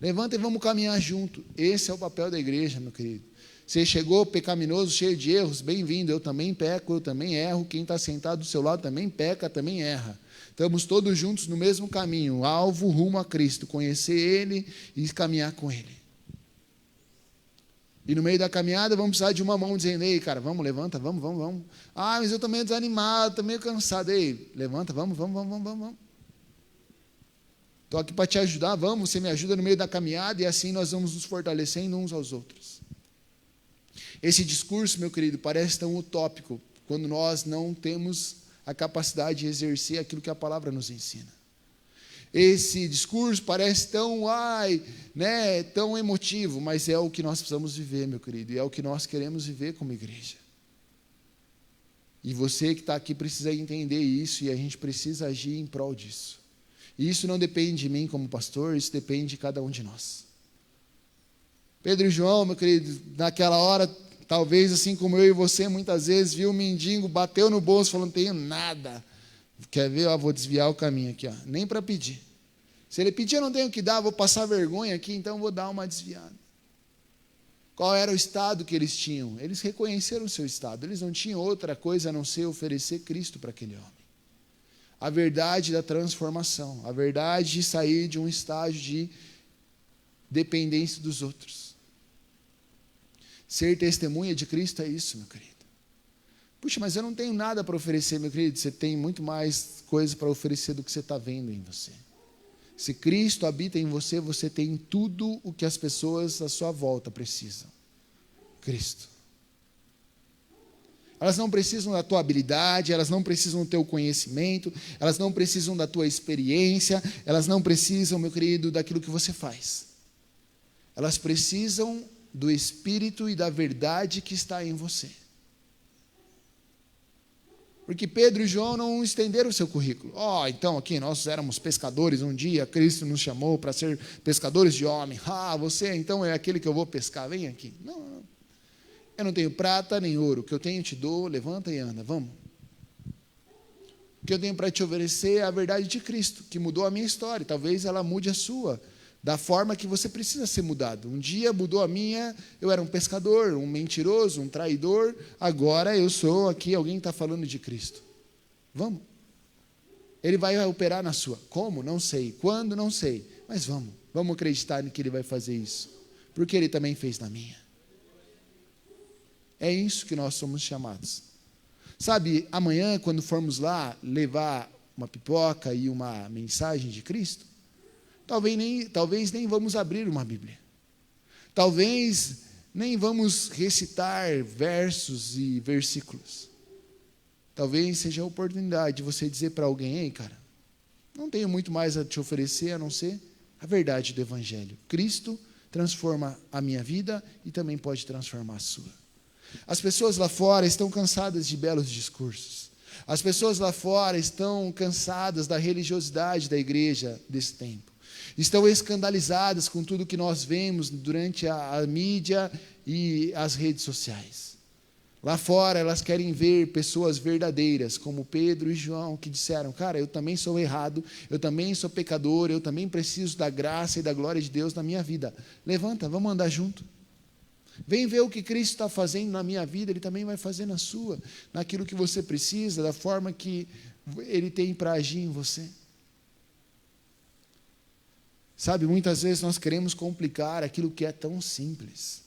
Speaker 1: Levanta e vamos caminhar junto. Esse é o papel da igreja, meu querido. Você chegou pecaminoso, cheio de erros, bem-vindo. Eu também peco, eu também erro. Quem está sentado do seu lado também peca, também erra. Estamos todos juntos no mesmo caminho, alvo rumo a Cristo, conhecer Ele e caminhar com Ele. E no meio da caminhada vamos precisar de uma mão dizendo: ei, cara, vamos, levanta, vamos. Ah, mas eu estou meio desanimado, estou meio cansado. Ei, levanta, vamos. Estou aqui para te ajudar, vamos, você me ajuda no meio da caminhada, e assim nós vamos nos fortalecendo uns aos outros. Esse discurso, meu querido, parece tão utópico quando nós não temos a capacidade de exercer aquilo que a palavra nos ensina. Esse discurso parece tão, tão emotivo, mas é o que nós precisamos viver, meu querido, e é o que nós queremos viver como igreja. E você que está aqui precisa entender isso, e a gente precisa agir em prol disso. E isso não depende de mim como pastor, isso depende de cada um de nós. Pedro e João, meu querido, naquela hora, talvez assim como eu e você, muitas vezes, viu o mendigo, bateu no bolso, falando: não tenho nada. Quer ver? Vou desviar o caminho aqui, nem para pedir. Se ele pedir, eu não tenho que dar, vou passar vergonha aqui, então vou dar uma desviada. Qual era o estado que eles tinham? Eles reconheceram o seu estado, eles não tinham outra coisa a não ser oferecer Cristo para aquele homem. A verdade da transformação, a verdade de sair de um estágio de dependência dos outros. Ser testemunha de Cristo é isso, meu querido. Puxa, mas eu não tenho nada para oferecer, meu querido. Você tem muito mais coisas para oferecer do que você está vendo em você. Se Cristo habita em você, você tem tudo o que as pessoas à sua volta precisam. Cristo. Elas não precisam da tua habilidade, elas não precisam do teu conhecimento, elas não precisam da tua experiência, elas não precisam, meu querido, daquilo que você faz. Elas precisam do Espírito e da verdade que está em você. Porque Pedro e João não estenderam o seu currículo. Então aqui nós éramos pescadores um dia, Cristo nos chamou para ser pescadores de homem. Você então é aquele que eu vou pescar, vem aqui. Não. Eu não tenho prata nem ouro, o que eu tenho te dou, levanta e anda, vamos. O que eu tenho para te oferecer é a verdade de Cristo, que mudou a minha história, talvez ela mude a sua, da forma que você precisa ser mudado. Um dia mudou a minha, eu era um pescador, um mentiroso, um traidor, agora eu sou aqui, alguém está falando de Cristo. Vamos. Ele vai operar na sua. Como? Não sei. Quando? Não sei. Mas vamos acreditar em que Ele vai fazer isso, porque Ele também fez na minha. É isso que nós somos chamados. Sabe, amanhã, quando formos lá levar uma pipoca e uma mensagem de Cristo, talvez nem vamos abrir uma Bíblia. Talvez nem vamos recitar versos e versículos. Talvez seja a oportunidade de você dizer para alguém: ei, cara, não tenho muito mais a te oferecer a não ser a verdade do Evangelho. Cristo transforma a minha vida e também pode transformar a sua. As pessoas lá fora estão cansadas de belos discursos. As pessoas lá fora estão cansadas da religiosidade da igreja desse tempo. Estão escandalizadas com tudo que nós vemos durante a mídia e as redes sociais. Lá fora elas querem ver pessoas verdadeiras, como Pedro e João, que disseram: cara, eu também sou errado, eu também sou pecador, eu também preciso da graça e da glória de Deus na minha vida. Levanta, vamos andar junto. Vem ver o que Cristo está fazendo na minha vida, Ele também vai fazer na sua, naquilo que você precisa, da forma que Ele tem para agir em você. Sabe, muitas vezes nós queremos complicar aquilo que é tão simples.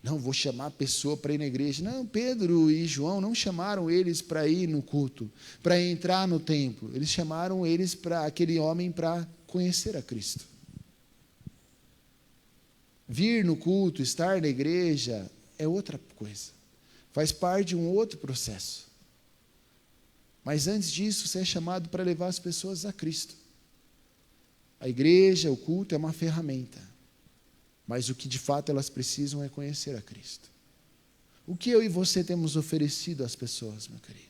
Speaker 1: Não, vou chamar a pessoa para ir na igreja. Não, Pedro e João não chamaram eles para ir no culto, para entrar no templo. Eles chamaram eles para aquele homem para conhecer a Cristo. Vir no culto, estar na igreja, é outra coisa. Faz parte de um outro processo. Mas antes disso, você é chamado para levar as pessoas a Cristo. A igreja, o culto é uma ferramenta. Mas o que de fato elas precisam é conhecer a Cristo. O que eu e você temos oferecido às pessoas, meu querido?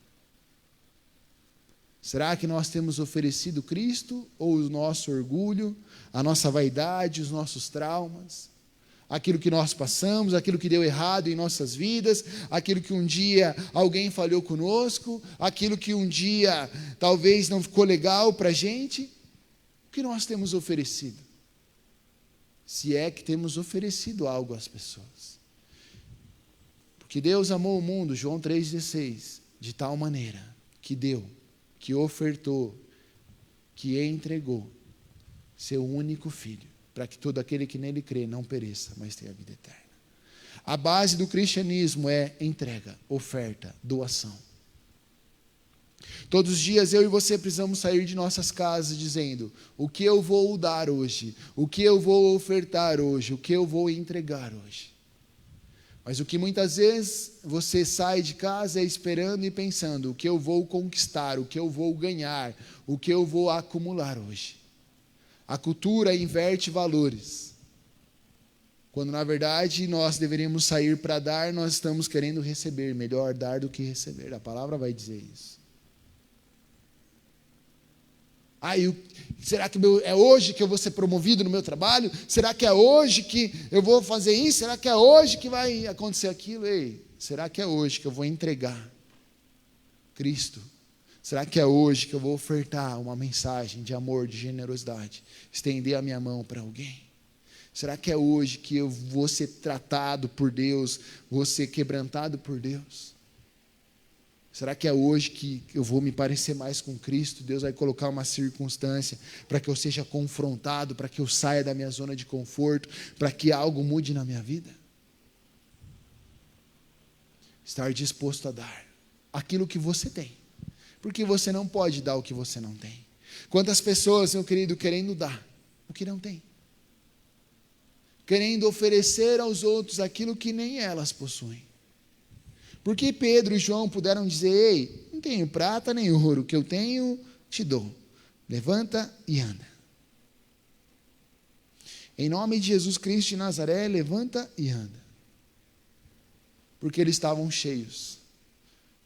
Speaker 1: Será que nós temos oferecido Cristo ou o nosso orgulho, a nossa vaidade, os nossos traumas? Aquilo que nós passamos, aquilo que deu errado em nossas vidas, aquilo que um dia alguém falhou conosco, aquilo que um dia talvez não ficou legal para a gente, o que nós temos oferecido? Se é que temos oferecido algo às pessoas. Porque Deus amou o mundo, João 3,16, de tal maneira que deu, que ofertou, que entregou seu único Filho, para que todo aquele que nele crê não pereça, mas tenha vida eterna. A base do cristianismo é entrega, oferta, doação. Todos os dias eu e você precisamos sair de nossas casas dizendo: o que eu vou dar hoje, o que eu vou ofertar hoje, o que eu vou entregar hoje. Mas o que muitas vezes você sai de casa esperando e pensando: o que eu vou conquistar, o que eu vou ganhar, o que eu vou acumular hoje. A cultura inverte valores. Quando na verdade nós deveríamos sair para dar, nós estamos querendo receber. Melhor dar do que receber. A palavra vai dizer isso. Será que é hoje que eu vou ser promovido no meu trabalho? Será que é hoje que eu vou fazer isso? Será que é hoje que vai acontecer aquilo? Será que é hoje que eu vou entregar Cristo? Será que é hoje que eu vou ofertar uma mensagem de amor, de generosidade? Estender a minha mão para alguém? Será que é hoje que eu vou ser tratado por Deus, vou ser quebrantado por Deus? Será que é hoje que eu vou me parecer mais com Cristo? Deus vai colocar uma circunstância para que eu seja confrontado, para que eu saia da minha zona de conforto, para que algo mude na minha vida? Estar disposto a dar aquilo que você tem. Porque você não pode dar o que você não tem. Quantas pessoas, meu querido, querendo dar o que não tem? Querendo oferecer aos outros aquilo que nem elas possuem. Porque Pedro e João puderam dizer: não tenho prata nem ouro, o que eu tenho te dou. Levanta e anda. Em nome de Jesus Cristo de Nazaré, levanta e anda. Porque eles estavam cheios.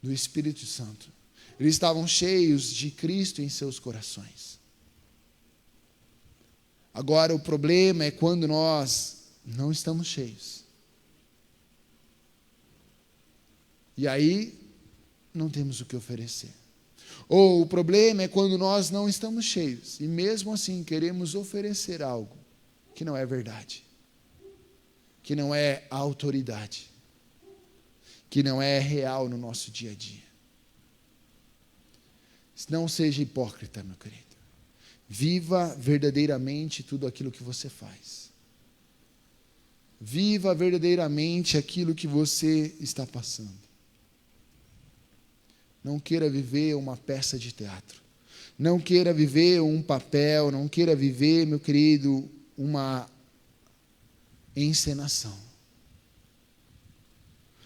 Speaker 1: do Espírito Santo. Eles estavam cheios de Cristo em seus corações. Agora, o problema é quando nós não estamos cheios. E aí, não temos o que oferecer. Ou o problema é quando nós não estamos cheios e mesmo assim queremos oferecer algo que não é verdade, que não é autoridade, que não é real no nosso dia a dia. Não seja hipócrita, meu querido. Viva verdadeiramente tudo aquilo que você faz. Viva verdadeiramente aquilo que você está passando. Não queira viver uma peça de teatro. Não queira viver um papel, não queira viver, meu querido, uma encenação.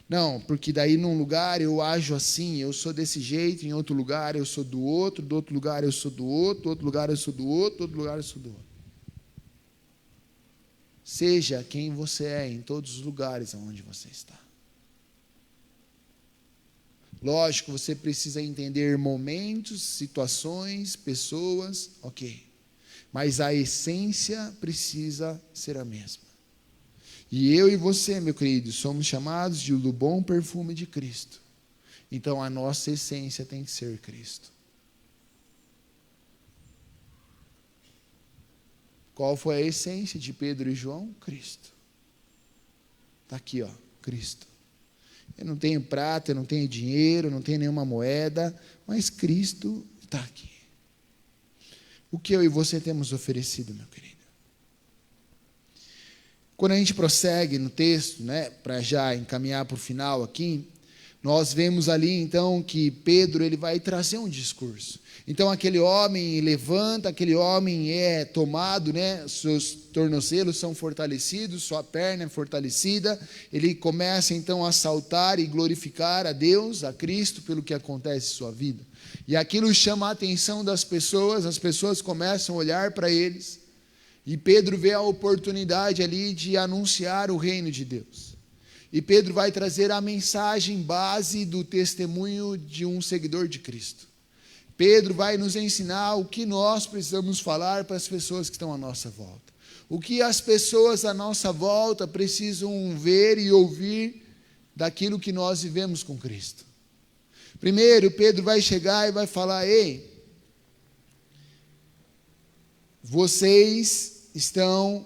Speaker 1: Não, porque daí num lugar eu ajo assim, eu sou desse jeito, em outro lugar eu sou do outro lugar eu sou do outro lugar eu sou do outro lugar eu sou do outro. Seja quem você é em todos os lugares onde você está. Lógico, você precisa entender momentos, situações, pessoas, ok. Mas a essência precisa ser a mesma. E eu e você, meu querido, somos chamados do bom perfume de Cristo. Então a nossa essência tem que ser Cristo. Qual foi a essência de Pedro e João? Cristo. Está aqui, ó, Cristo. Eu não tenho prata, eu não tenho dinheiro, eu não tenho nenhuma moeda, mas Cristo está aqui. O que eu e você temos oferecido, meu querido? Quando a gente prossegue no texto, para já encaminhar para o final aqui, nós vemos ali então que Pedro ele vai trazer um discurso. Então aquele homem levanta, aquele homem é tomado, seus tornozelos são fortalecidos, sua perna é fortalecida, ele começa então a saltar e glorificar a Deus, a Cristo, pelo que acontece em sua vida. E aquilo chama a atenção das pessoas, as pessoas começam a olhar para eles, e Pedro vê a oportunidade ali de anunciar o reino de Deus. E Pedro vai trazer a mensagem base do testemunho de um seguidor de Cristo. Pedro vai nos ensinar o que nós precisamos falar para as pessoas que estão à nossa volta. O que as pessoas à nossa volta precisam ver e ouvir daquilo que nós vivemos com Cristo. Primeiro, Pedro vai chegar e vai falar: ei, vocês estão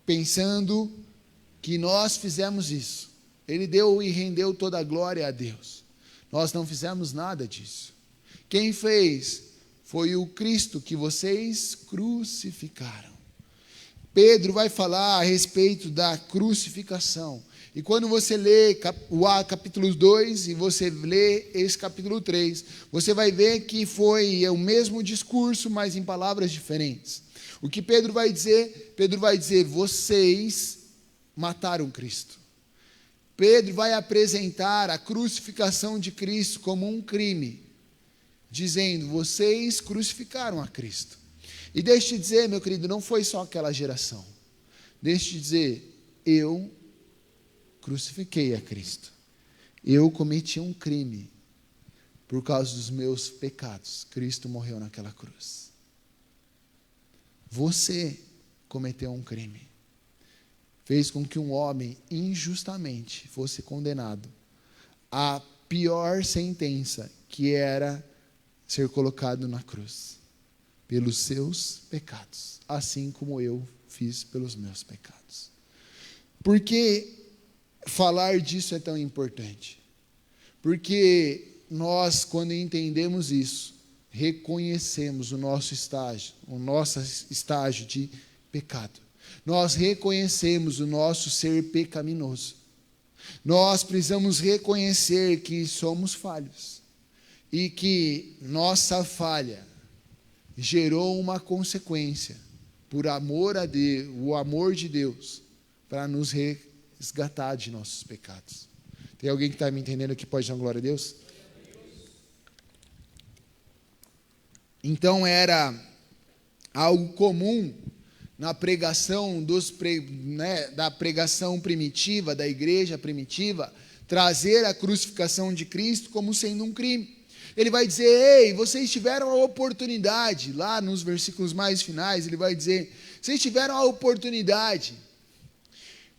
Speaker 1: pensando que nós fizemos isso. Ele deu e rendeu toda a glória a Deus. Nós não fizemos nada disso. Quem fez foi o Cristo que vocês crucificaram. Pedro vai falar a respeito da crucificação. E quando você lê o capítulo 2 e você lê esse capítulo 3, você vai ver que foi o mesmo discurso, mas em palavras diferentes. O que Pedro vai dizer? Pedro vai dizer: vocês mataram Cristo. Pedro vai apresentar a crucificação de Cristo como um crime, dizendo: vocês crucificaram a Cristo. E deixa eu te dizer, meu querido, não foi só aquela geração. Deixa eu te dizer, eu crucifiquei a Cristo. Eu cometi um crime por causa dos meus pecados. Cristo morreu naquela cruz. Você cometeu um crime. Fez com que um homem injustamente fosse condenado à pior sentença, que era ser colocado na cruz, pelos seus pecados, assim como eu fiz pelos meus pecados. Por que falar disso é tão importante? Porque nós, quando entendemos isso, reconhecemos o nosso estágio de pecado. Nós reconhecemos o nosso ser pecaminoso. Nós precisamos reconhecer que somos falhos e que nossa falha gerou uma consequência por amor a Deus, o amor de Deus, para nos resgatar de nossos pecados. Tem alguém que está me entendendo aqui? Pode dar glória a Deus? Então era algo comum na pregação da pregação primitiva, da igreja primitiva, trazer a crucificação de Cristo como sendo um crime. Ele vai dizer: ei, vocês tiveram a oportunidade, lá nos versículos mais finais, ele vai dizer: vocês tiveram a oportunidade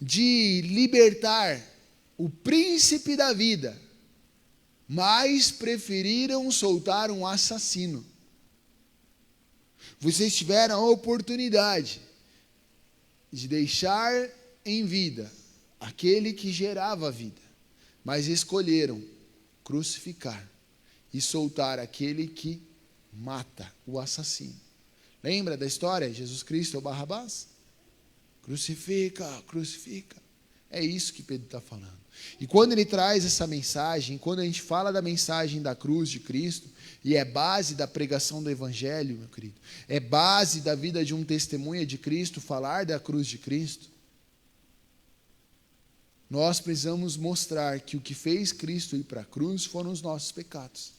Speaker 1: de libertar o príncipe da vida, mas preferiram soltar um assassino. Vocês tiveram a oportunidade de deixar em vida aquele que gerava a vida, mas escolheram crucificar e soltar aquele que mata, o assassino. Lembra da história? Jesus Cristo é o Barrabás? Crucifica, crucifica. É isso que Pedro está falando. E quando ele traz essa mensagem, quando a gente fala da mensagem da cruz de Cristo, e é base da pregação do Evangelho, meu querido, é base da vida de um testemunha de Cristo, falar da cruz de Cristo, nós precisamos mostrar que o que fez Cristo ir para a cruz foram os nossos pecados,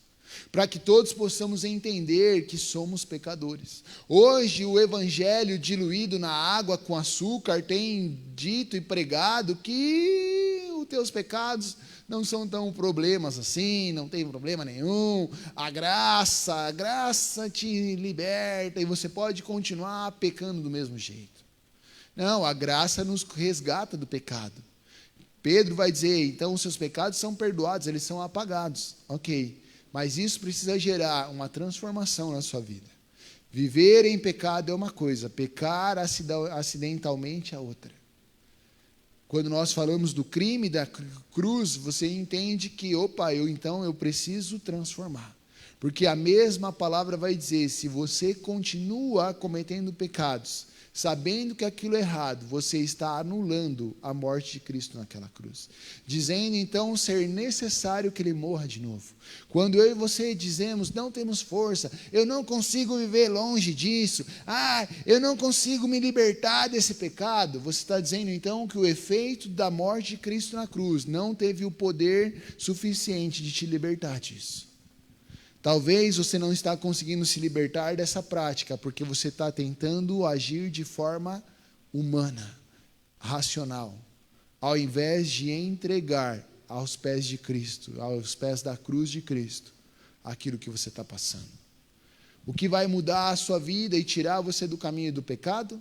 Speaker 1: para que todos possamos entender que somos pecadores. Hoje o Evangelho diluído na água com açúcar tem dito e pregado que os teus pecados não são tão problemas assim, não tem problema nenhum, a graça te liberta e você pode continuar pecando do mesmo jeito. Não, a graça nos resgata do pecado. Pedro vai dizer: então os seus pecados são perdoados, eles são apagados. Ok, mas isso precisa gerar uma transformação na sua vida. Viver em pecado é uma coisa, pecar acidentalmente é outra. Quando nós falamos do crime da cruz, você entende que, eu preciso transformar. Porque a mesma palavra vai dizer: se você continua cometendo pecados, sabendo que aquilo é errado, você está anulando a morte de Cristo naquela cruz. Dizendo então ser necessário que Ele morra de novo. Quando eu e você dizemos: não temos força, eu não consigo viver longe disso, eu não consigo me libertar desse pecado, você está dizendo então que o efeito da morte de Cristo na cruz não teve o poder suficiente de te libertar disso. Talvez você não está conseguindo se libertar dessa prática, porque você está tentando agir de forma humana, racional, ao invés de entregar aos pés de Cristo, aos pés da cruz de Cristo, aquilo que você está passando. O que vai mudar a sua vida e tirar você do caminho do pecado?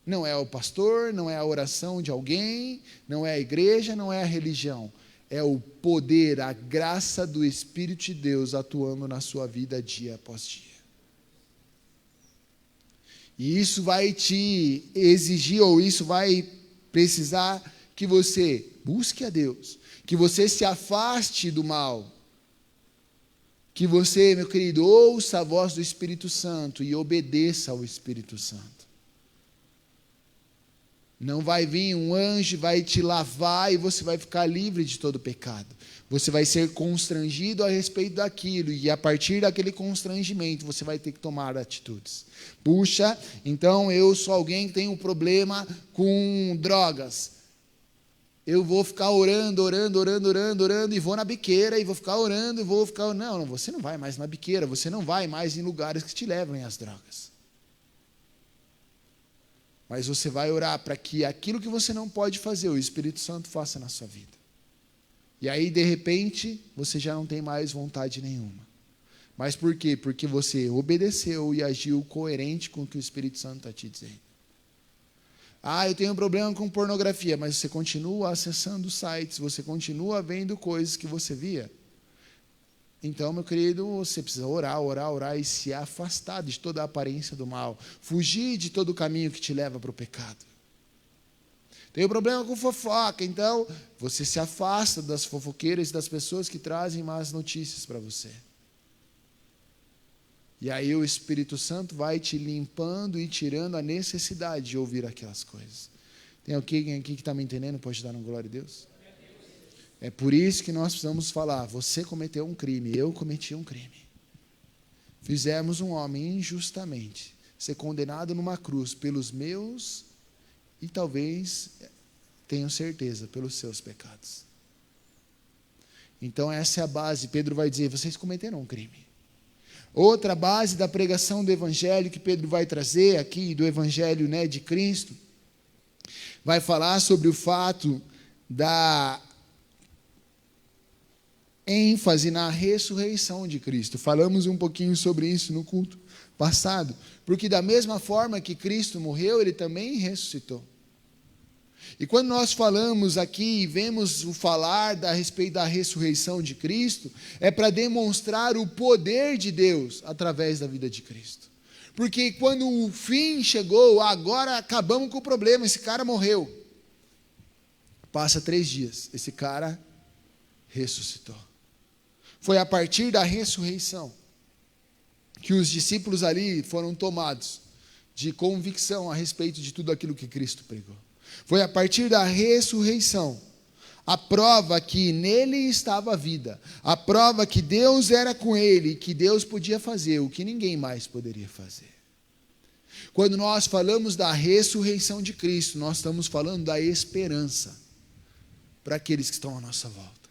Speaker 1: Não é o pastor, não é a oração de alguém, não é a igreja, não é a religião. É o poder, a graça do Espírito de Deus atuando na sua vida dia após dia. E isso vai te exigir, ou isso vai precisar que você busque a Deus, que você se afaste do mal, que você, meu querido, ouça a voz do Espírito Santo e obedeça ao Espírito Santo. Não vai vir um anjo, vai te lavar e você vai ficar livre de todo pecado. Você vai ser constrangido a respeito daquilo, e a partir daquele constrangimento você vai ter que tomar atitudes. Puxa, então eu sou alguém que tem um problema com drogas. Eu vou ficar orando, e vou na biqueira, e vou ficar orando, e vou ficar... Não, você não vai mais na biqueira, você não vai mais em lugares que te levam às drogas. Mas você vai orar para que aquilo que você não pode fazer, o Espírito Santo faça na sua vida. E aí, de repente, você já não tem mais vontade nenhuma. Mas por quê? Porque você obedeceu e agiu coerente com o que o Espírito Santo está te dizendo. Eu tenho um problema com pornografia, mas você continua acessando sites, você continua vendo coisas que você via. Então, meu querido, você precisa orar e se afastar de toda a aparência do mal. Fugir de todo o caminho que te leva para o pecado. Tem um problema com fofoca, então você se afasta das fofoqueiras e das pessoas que trazem más notícias para você. E aí o Espírito Santo vai te limpando e tirando a necessidade de ouvir aquelas coisas. Tem alguém aqui que está me entendendo? Pode dar um glória a Deus? É por isso que nós precisamos falar: você cometeu um crime, eu cometi um crime. Fizemos um homem injustamente ser condenado numa cruz pelos meus e talvez, tenho certeza, pelos seus pecados. Então essa é a base. Pedro vai dizer: vocês cometeram um crime. Outra base da pregação do Evangelho que Pedro vai trazer aqui, do Evangelho, de Cristo, vai falar sobre o fato ênfase na ressurreição de Cristo. Falamos um pouquinho sobre isso no culto passado, porque da mesma forma que Cristo morreu, ele também ressuscitou. E quando nós falamos aqui e vemos o falar a respeito da ressurreição de Cristo, é para demonstrar o poder de Deus através da vida de Cristo. Porque quando o fim chegou, agora acabamos com o problema, esse cara morreu. Passa 3 dias, esse cara ressuscitou. Foi a partir da ressurreição que os discípulos ali foram tomados de convicção a respeito de tudo aquilo que Cristo pregou. Foi a partir da ressurreição, a prova que nele estava a vida, a prova que Deus era com ele, que Deus podia fazer o que ninguém mais poderia fazer. Quando nós falamos da ressurreição de Cristo, nós estamos falando da esperança para aqueles que estão à nossa volta.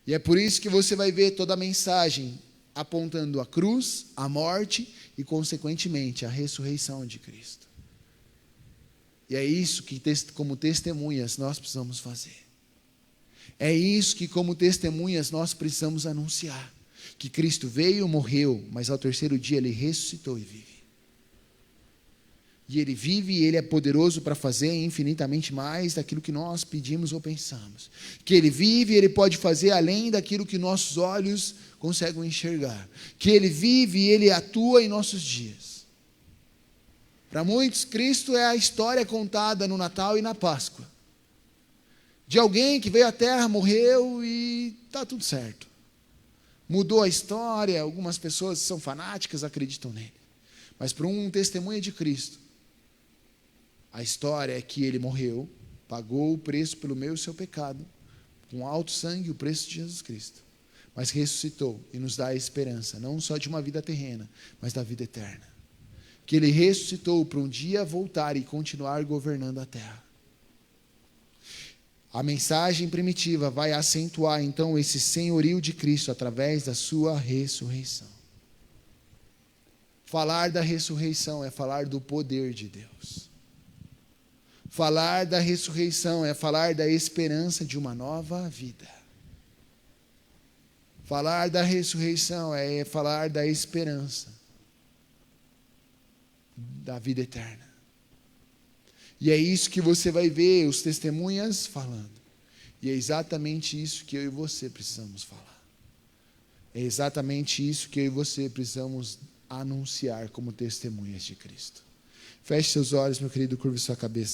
Speaker 1: E é por isso que você vai ver toda a mensagem apontando a cruz, a morte e, consequentemente, a ressurreição de Cristo. E é isso que, como testemunhas, nós precisamos fazer. É isso que, como testemunhas, nós precisamos anunciar. Que Cristo veio, morreu, mas ao 3º dia Ele ressuscitou e vive. E Ele vive e Ele é poderoso para fazer infinitamente mais daquilo que nós pedimos ou pensamos. Que Ele vive e Ele pode fazer além daquilo que nossos olhos conseguem enxergar. Que Ele vive e Ele atua em nossos dias. Para muitos, Cristo é a história contada no Natal e na Páscoa. De alguém que veio à Terra, morreu e está tudo certo. Mudou a história, algumas pessoas são fanáticas, acreditam nele. Mas para um testemunho de Cristo, a história é que ele morreu, pagou o preço pelo meu e seu pecado, com alto sangue, o preço de Jesus Cristo. Mas ressuscitou e nos dá a esperança, não só de uma vida terrena, mas da vida eterna. Que ele ressuscitou para um dia voltar e continuar governando a terra. A mensagem primitiva vai acentuar então esse senhorio de Cristo através da sua ressurreição. Falar da ressurreição é falar do poder de Deus. Falar da ressurreição é falar da esperança de uma nova vida. Falar da ressurreição é falar da esperança da vida eterna. E é isso que você vai ver os testemunhas falando. E é exatamente isso que eu e você precisamos falar. É exatamente isso que eu e você precisamos anunciar como testemunhas de Cristo. Feche seus olhos, meu querido, curve sua cabeça.